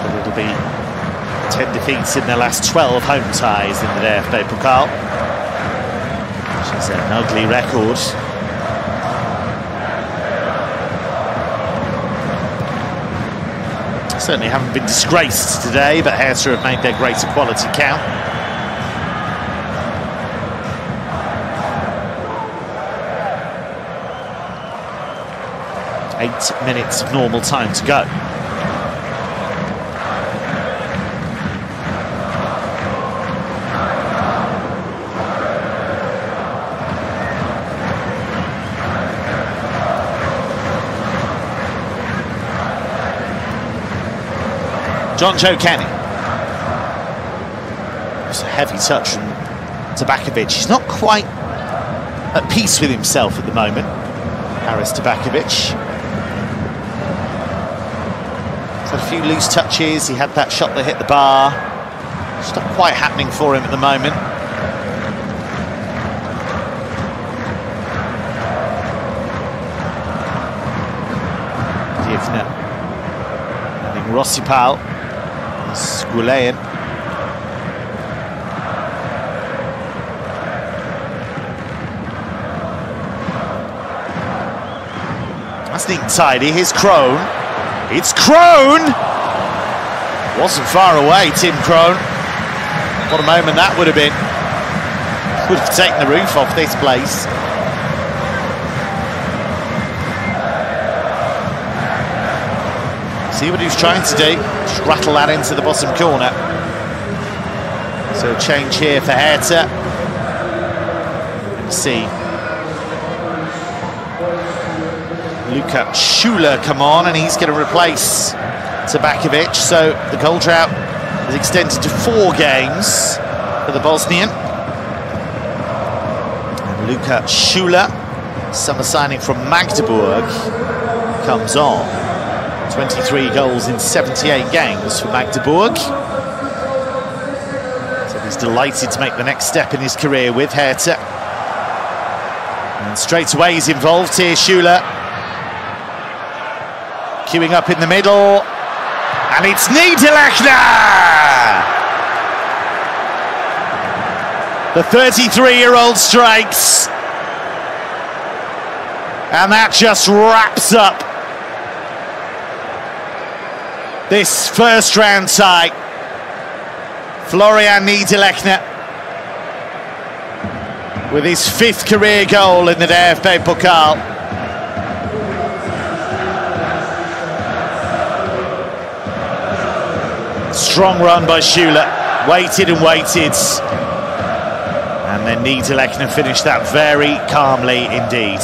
But it'll be 10 defeats in their last 12 home ties in the DFB Pokal, which is an ugly record. Certainly haven't been disgraced today, but Hertha have made their greater quality count. Eight minutes of normal time to go. John Joe Kenny. It's a heavy touch from Tabakovic. He's not quite at peace with himself at the moment, Haris Tabakovic. He's had a few loose touches. He had that shot that hit the bar. It's not quite happening for him at the moment. Dierkner. Having Rossipal. Skuleyan. That's neat and tidy. Here's Krohn. It's Krohn! Wasn't far away, Tim Krohn. What a moment that would have been. Would have taken the roof off this place. See what he was trying to do, just rattle that into the bottom corner. So change here for Hertha. Let's see Luca Schuler come on, and he's going to replace to Bakovic, so the goal drought is extended to 4 games for the Bosnian. And Luka Schüller, summer signing from Magdeburg, comes on. 23 goals in 78 games for Magdeburg. So he's delighted to make the next step in his career with Hertha. And straight away he's involved here, Schüller. Queuing up in the middle. And it's Niederlechner! The 33-year-old strikes. And that just wraps up this first round tie. Florian Niederlechner with his 5th career goal in the DFB Pokal. Strong run by Schüller, waited and waited. And then Niederlechner finished that very calmly indeed.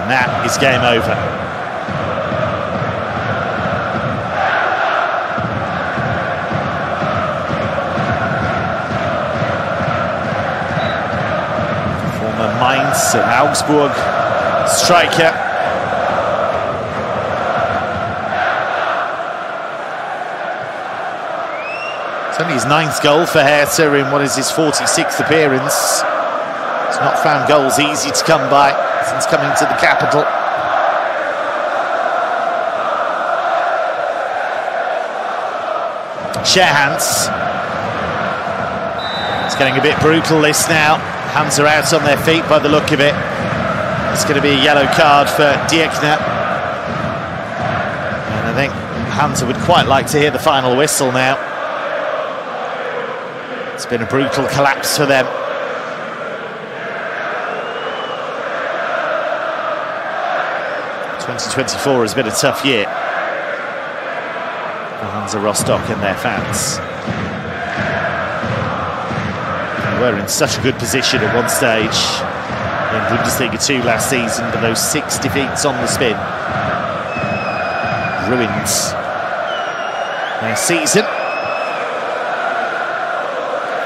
And that is game over. Former Mainz and Augsburg striker. It's only his 9th goal for Hertha in what is his 46th appearance. He's not found goals easy to come by since coming to the capital. Share hands. It's getting a bit brutal this now. Hands are out on their feet by the look of it. It's going to be a yellow card for Diekner. And I think Hansa would quite like to hear the final whistle now. It's been a brutal collapse for them. '24 has been a tough year for Hansa Rostock and their fans. They were in such a good position at one stage in Bundesliga 2 last season, but those 6 defeats on the spin ruined their season.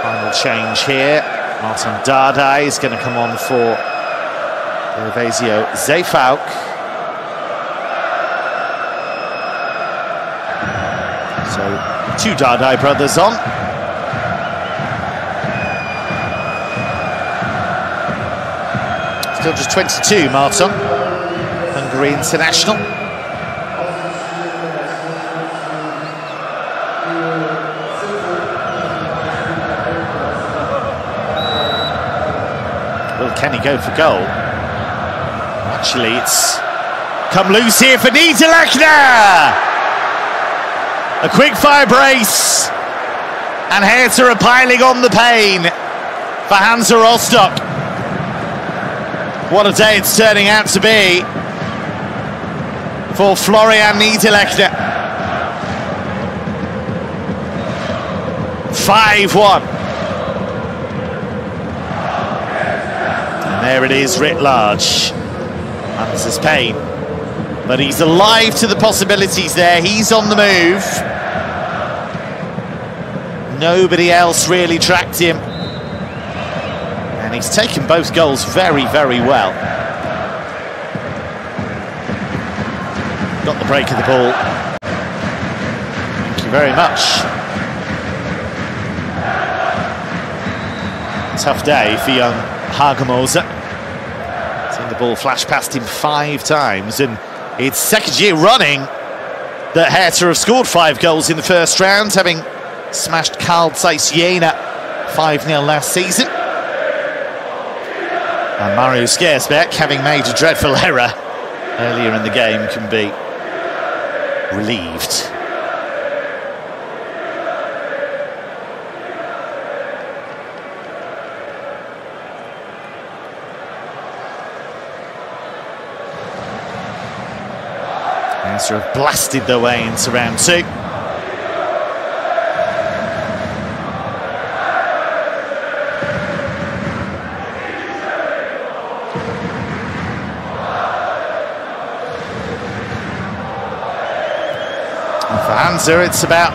Final change here. Martin Dardai is going to come on for Gervasio Zeefauk. So 2 Dardai brothers on. Still just 22, Martin, Hungary international. Well, can he go for goal? Actually, it's come loose here for Niederlechner! A quick fire brace, and Hertha are piling on the pain for Hansa Rostock. What a day it's turning out to be for Florian Niederlechner. 5-1. And there it is writ large. Hansa's pain. But he's alive to the possibilities there. He's on the move. Nobody else really tracked him. And he's taken both goals very, very well. Got the break of the ball. Thank you very much. Tough day for young Hagemoser. Seen the ball flash past him 5 times, and it's 2nd year running that Hertha have scored 5 goals in the first round, having smashed Carl Zeiss Jena 5-0 last season. And Mario Skersbeck, having made a dreadful error earlier in the game, can be relieved. Hertha have blasted their way into round 2. Hansa, it's about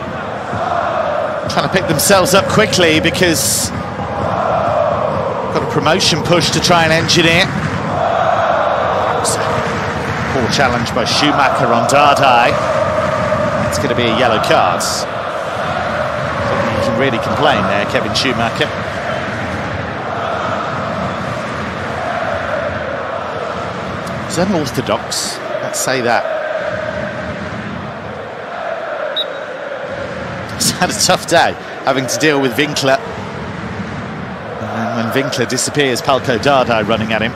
trying to pick themselves up quickly because got a promotion push to try and engineer. Poor challenge by Schumacher on Dardai. It's going to be a yellow card. I don't think you can really complain there, Kevin Schumacher. He's unorthodox, let's say that. He's had a tough day having to deal with Winkler. And when Winkler disappears, Palko Dardai running at him.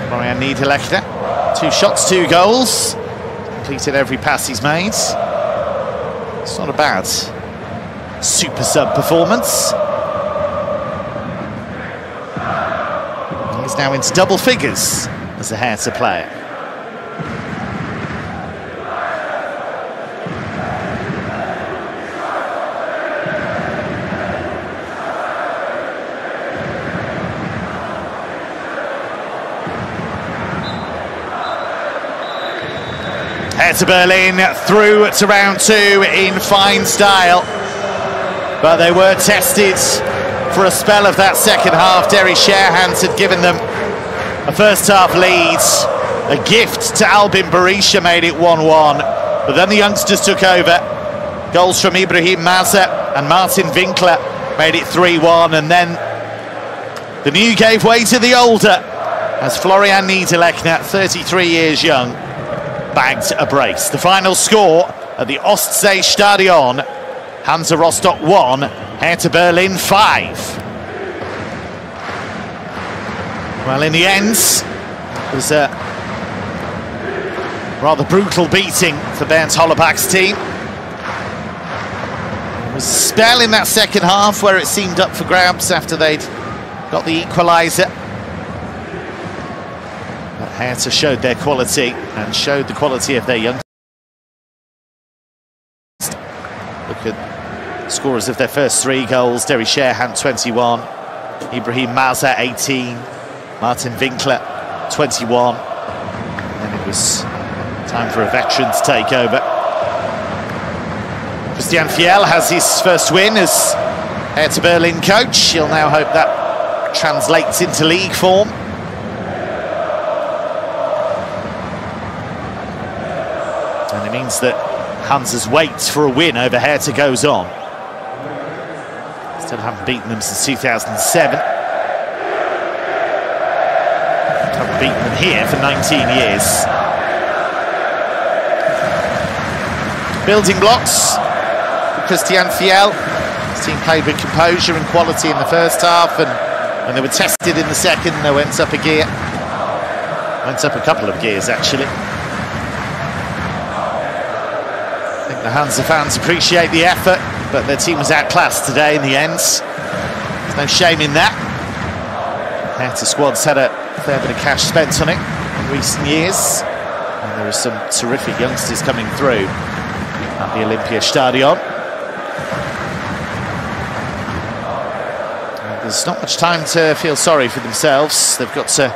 Florian Niederlechner, 2 shots, 2 goals. Completed every pass he's made. It's not a bad super sub performance. He's now into double figures as a Hertha player. Hertha Berlin through to round 2 in fine style, but they were tested for a spell of that second half. Derry Sherhans had given them a first half lead. A gift to Albin Berisha made it 1-1, but then the youngsters took over. Goals from Ibrahim Maza and Martin Winkler made it 3-1, and then the new gave way to the older as Florian Niederlechner, 33 years young, bagged a brace. The final score at the Ostsee Stadion: Hansa Rostock 1, Hertha Berlin 5. Well, in the end, it was a rather brutal beating for Bernd Hollerbach's team. There was a spell in that second half where it seemed up for grabs after they'd got the equaliser. But Hertha showed their quality and showed the quality of their young. Look at scorers of their first 3 goals: Derry Sherhans 21, Ibrahim Maza 18, Martin Winkler 21. And then it was time for a veteran to take over. Christian Fiel has his first win as Hertha Berlin coach. He'll now hope that translates into league form. And it means that Hansa's wait for a win over Hertha goes on. Still haven't beaten them since 2007. Haven't beaten them here for 19 years. Building blocks for Christian Fiel. His team played with composure and quality in the first half, and when they were tested in the second, they went up a gear. Went up a couple of gears, actually. I think the Hansa fans appreciate the effort, but their team was outclassed today in the end. There's no shame in that. Hertha squad's had a fair bit of cash spent on it in recent years, and there are some terrific youngsters coming through at the Olympia Stadion. There's not much time to feel sorry for themselves. They've got to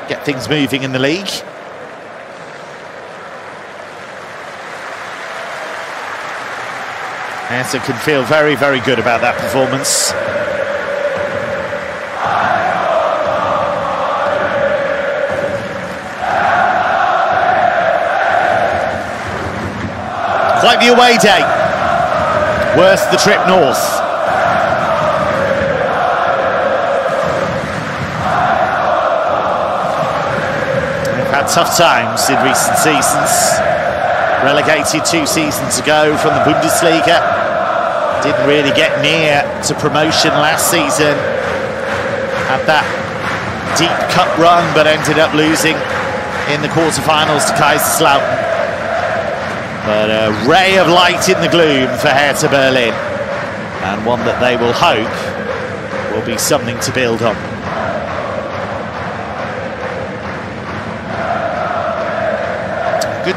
get things moving in the league. Hertha can feel very, very good about that performance. Quite the away day. Worth the trip north. They've had tough times in recent seasons. Relegated 2 seasons ago from the Bundesliga. Didn't really get near to promotion last season. Had that deep cup run, but ended up losing in the quarterfinals to Kaiserslautern. But a ray of light in the gloom for Hertha Berlin, and one that they will hope will be something to build on. Good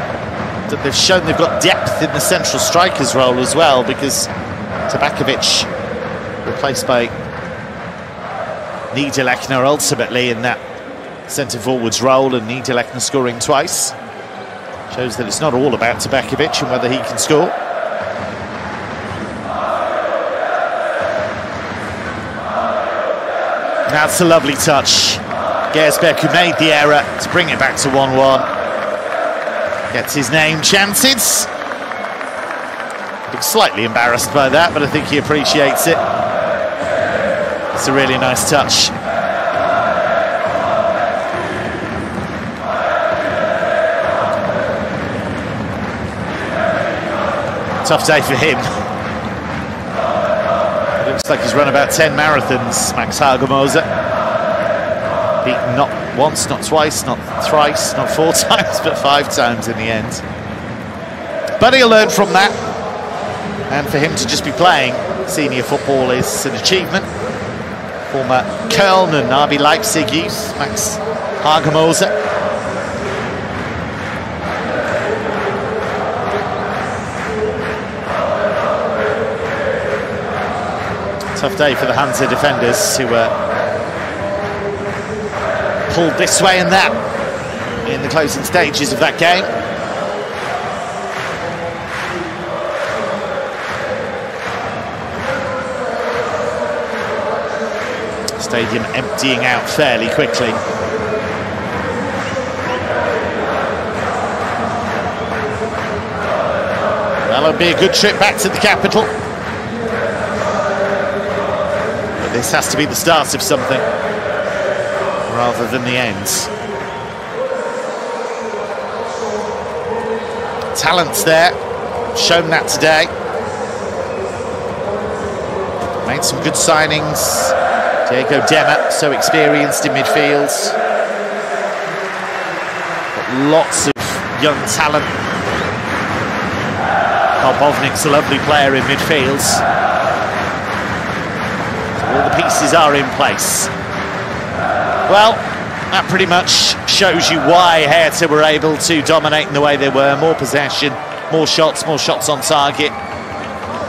that they've shown they've got depth in the central striker's role as well, because Tabakovic replaced by Niederlechner ultimately in that centre forward's role, and Niederlechner scoring twice. Shows that it's not all about Tabakovic and whether he can score. That's a lovely touch. Gersbeck, who made the error, to bring it back to 1-1. Gets his name chanted. Looks slightly embarrassed by that, but I think he appreciates it. It's a really nice touch. Tough day for him. Looks like he's run about 10 marathons, Max Hagemoser. Beaten not once, not twice, not thrice, not 4 times, but 5 times in the end. But he'll learn from that. And for him to just be playing senior football is an achievement. Former Köln and RB Leipzig youth, Max Hagemoser. Tough day for the Hansa defenders, who were pulled this way and that in the closing stages of that game. Stadium emptying out fairly quickly. That'll be a good trip back to the capital. But this has to be the start of something, rather than the end. Talent's there, shown that today. Made some good signings. Diego Dema, so experienced in midfield. Got lots of young talent. Bobovnik's a lovely player in midfield. So all the pieces are in place. Well, that pretty much shows you why Hertha were able to dominate in the way they were. More possession, more shots on target.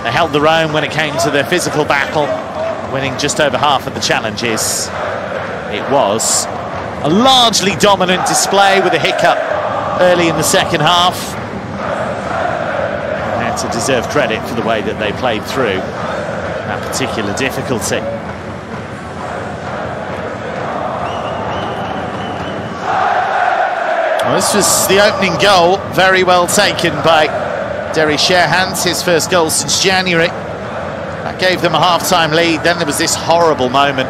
They held their own when it came to their physical battle, winning just over half of the challenges. It was a largely dominant display with a hiccup early in the second half. Hertha deserve credit for the way that they played through that particular difficulty. Well, this was the opening goal, very well taken by Derry Sherhans, his first goal since January. That gave them a half-time lead. Then there was this horrible moment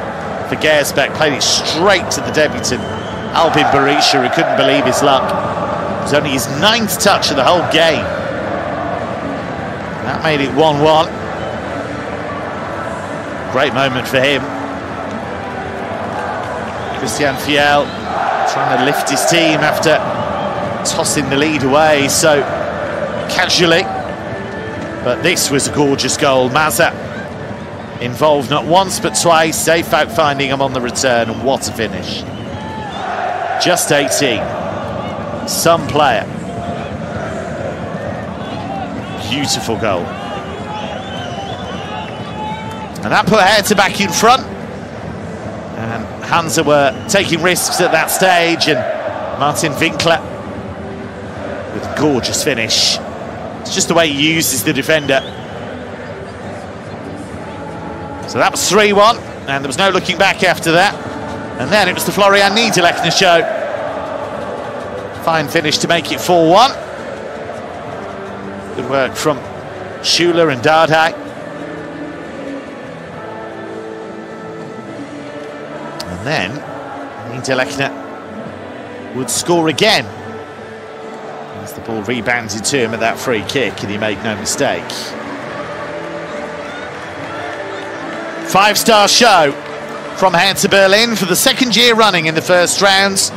for Gersbeck, played it straight to the debutant, Albin Berisha, who couldn't believe his luck. It was only his 9th touch of the whole game. That made it 1-1. Great moment for him. Christian Fiel trying to lift his team after tossing the lead away so casually. But this was a gorgeous goal. Mazza involved not once but twice, safe out finding him on the return, and what a finish. Just 18. Some player. Beautiful goal. And that put Hertha back in front. And Hansa were taking risks at that stage, and Martin Winkler with a gorgeous finish. It's just the way he uses the defender. So that was 3-1, and there was no looking back after that. And then it was the Florian Niederlechner show. Fine finish to make it 4-1. Good work from Schuler and Dardai. And then Niederlechner would score again. As the ball rebounded to him at that free kick, and he made no mistake. 5-star show from Hertha Berlin for the 2nd year running in the first round.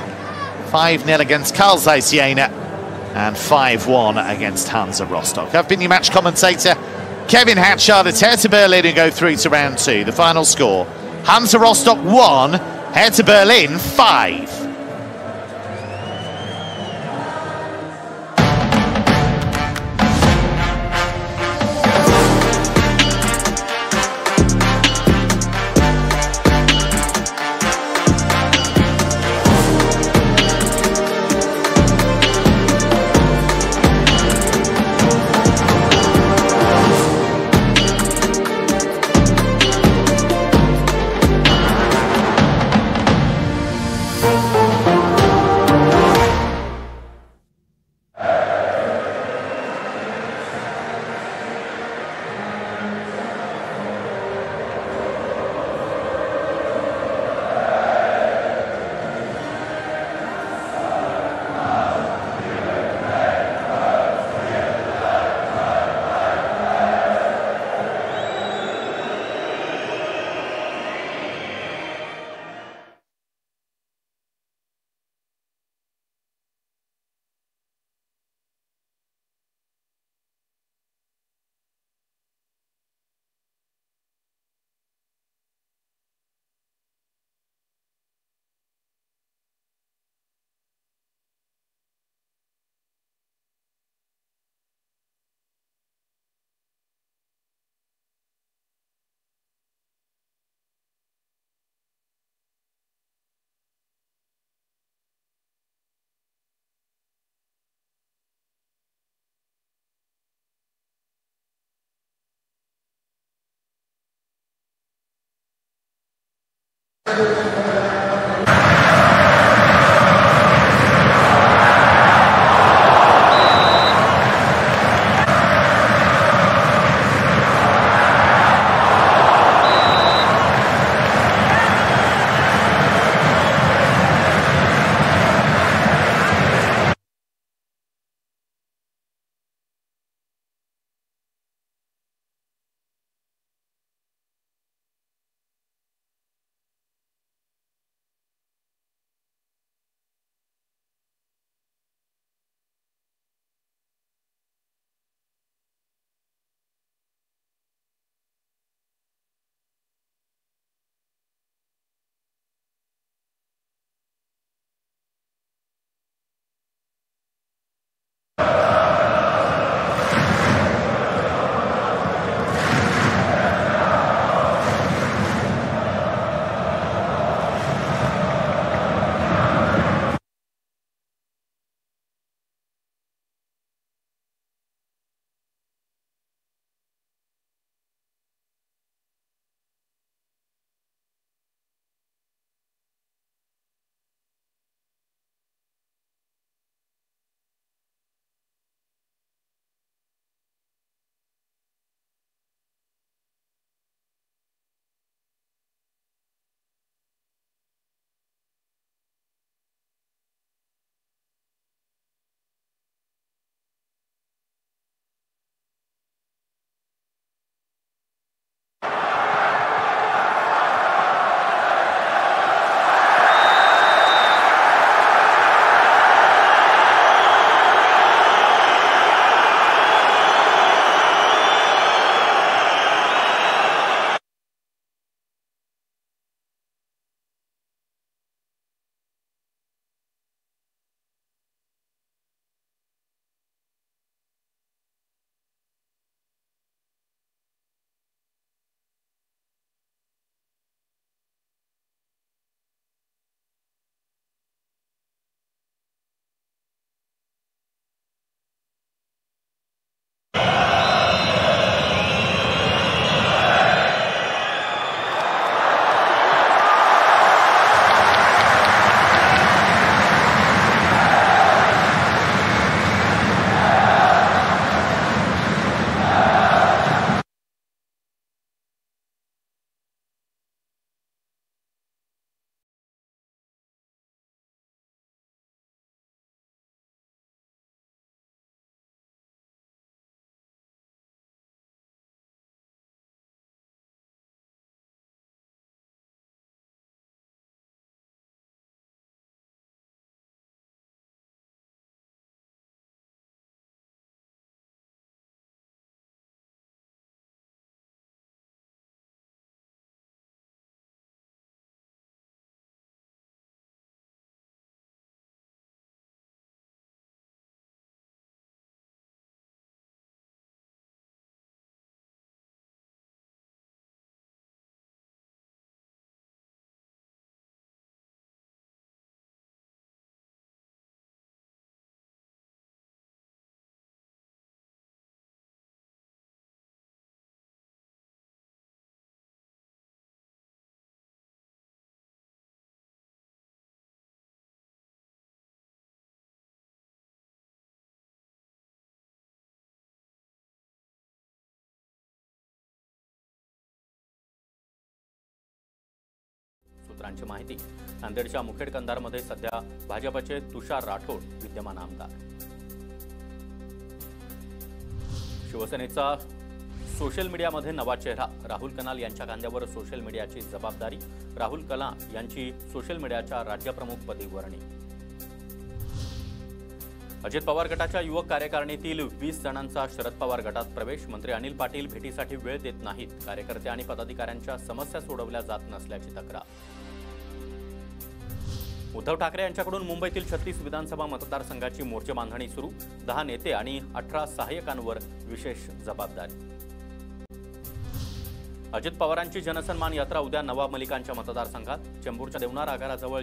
5-0 against Karl Zeiss Jena and 5-1 against Hansa Rostock. I've been your match commentator, Kevin Hatchard. It's Hertha Berlin who go through to round 2. The final score, Hansa Rostock 1, Hertha Berlin 5. सूत्रांची माहिती. नांदेडच्या मुखेड कंधारमध्ये सध्या भाजपचे तुषार राठोड विद्यमान आमदार. शिवसेनेचा social मीडियामध्ये नवा चेहरा. राहुल कनाल यांच्या खांद्यावर सोशल मीडियाची जबाबदारी. राहुल कनाल यांची सोशल मीडियाच्या राज्यप्रमुखपदी वर्णी. अजित पवार गटाच्या युवक कार्यकारिणीतील 20 जणांचा शरद पवार गटात प्रवेश. मंत्री अनिल पाटील भेटीसाठी वेळ देत नाहीत. कार्यकर्ते आणि पदाधिकाऱ्यांच्या समस्या सोडवल्या जात नसल्याची तक्रार. उद्धव ठाकरे यांच्याकडून मुंबईतील 36 विधानसभा मतदारसंघाची मोर्चे बांधणी सुरू. 10 नेते आणि 18 सहाय्यकांवर विशेष जबाबदारी. अजित पवारांची जनसन्मान यात्रा उद्या नवाब मलिकांच्या मतदारसंघात. चेंबूरच्या देवनार आगाराजवळ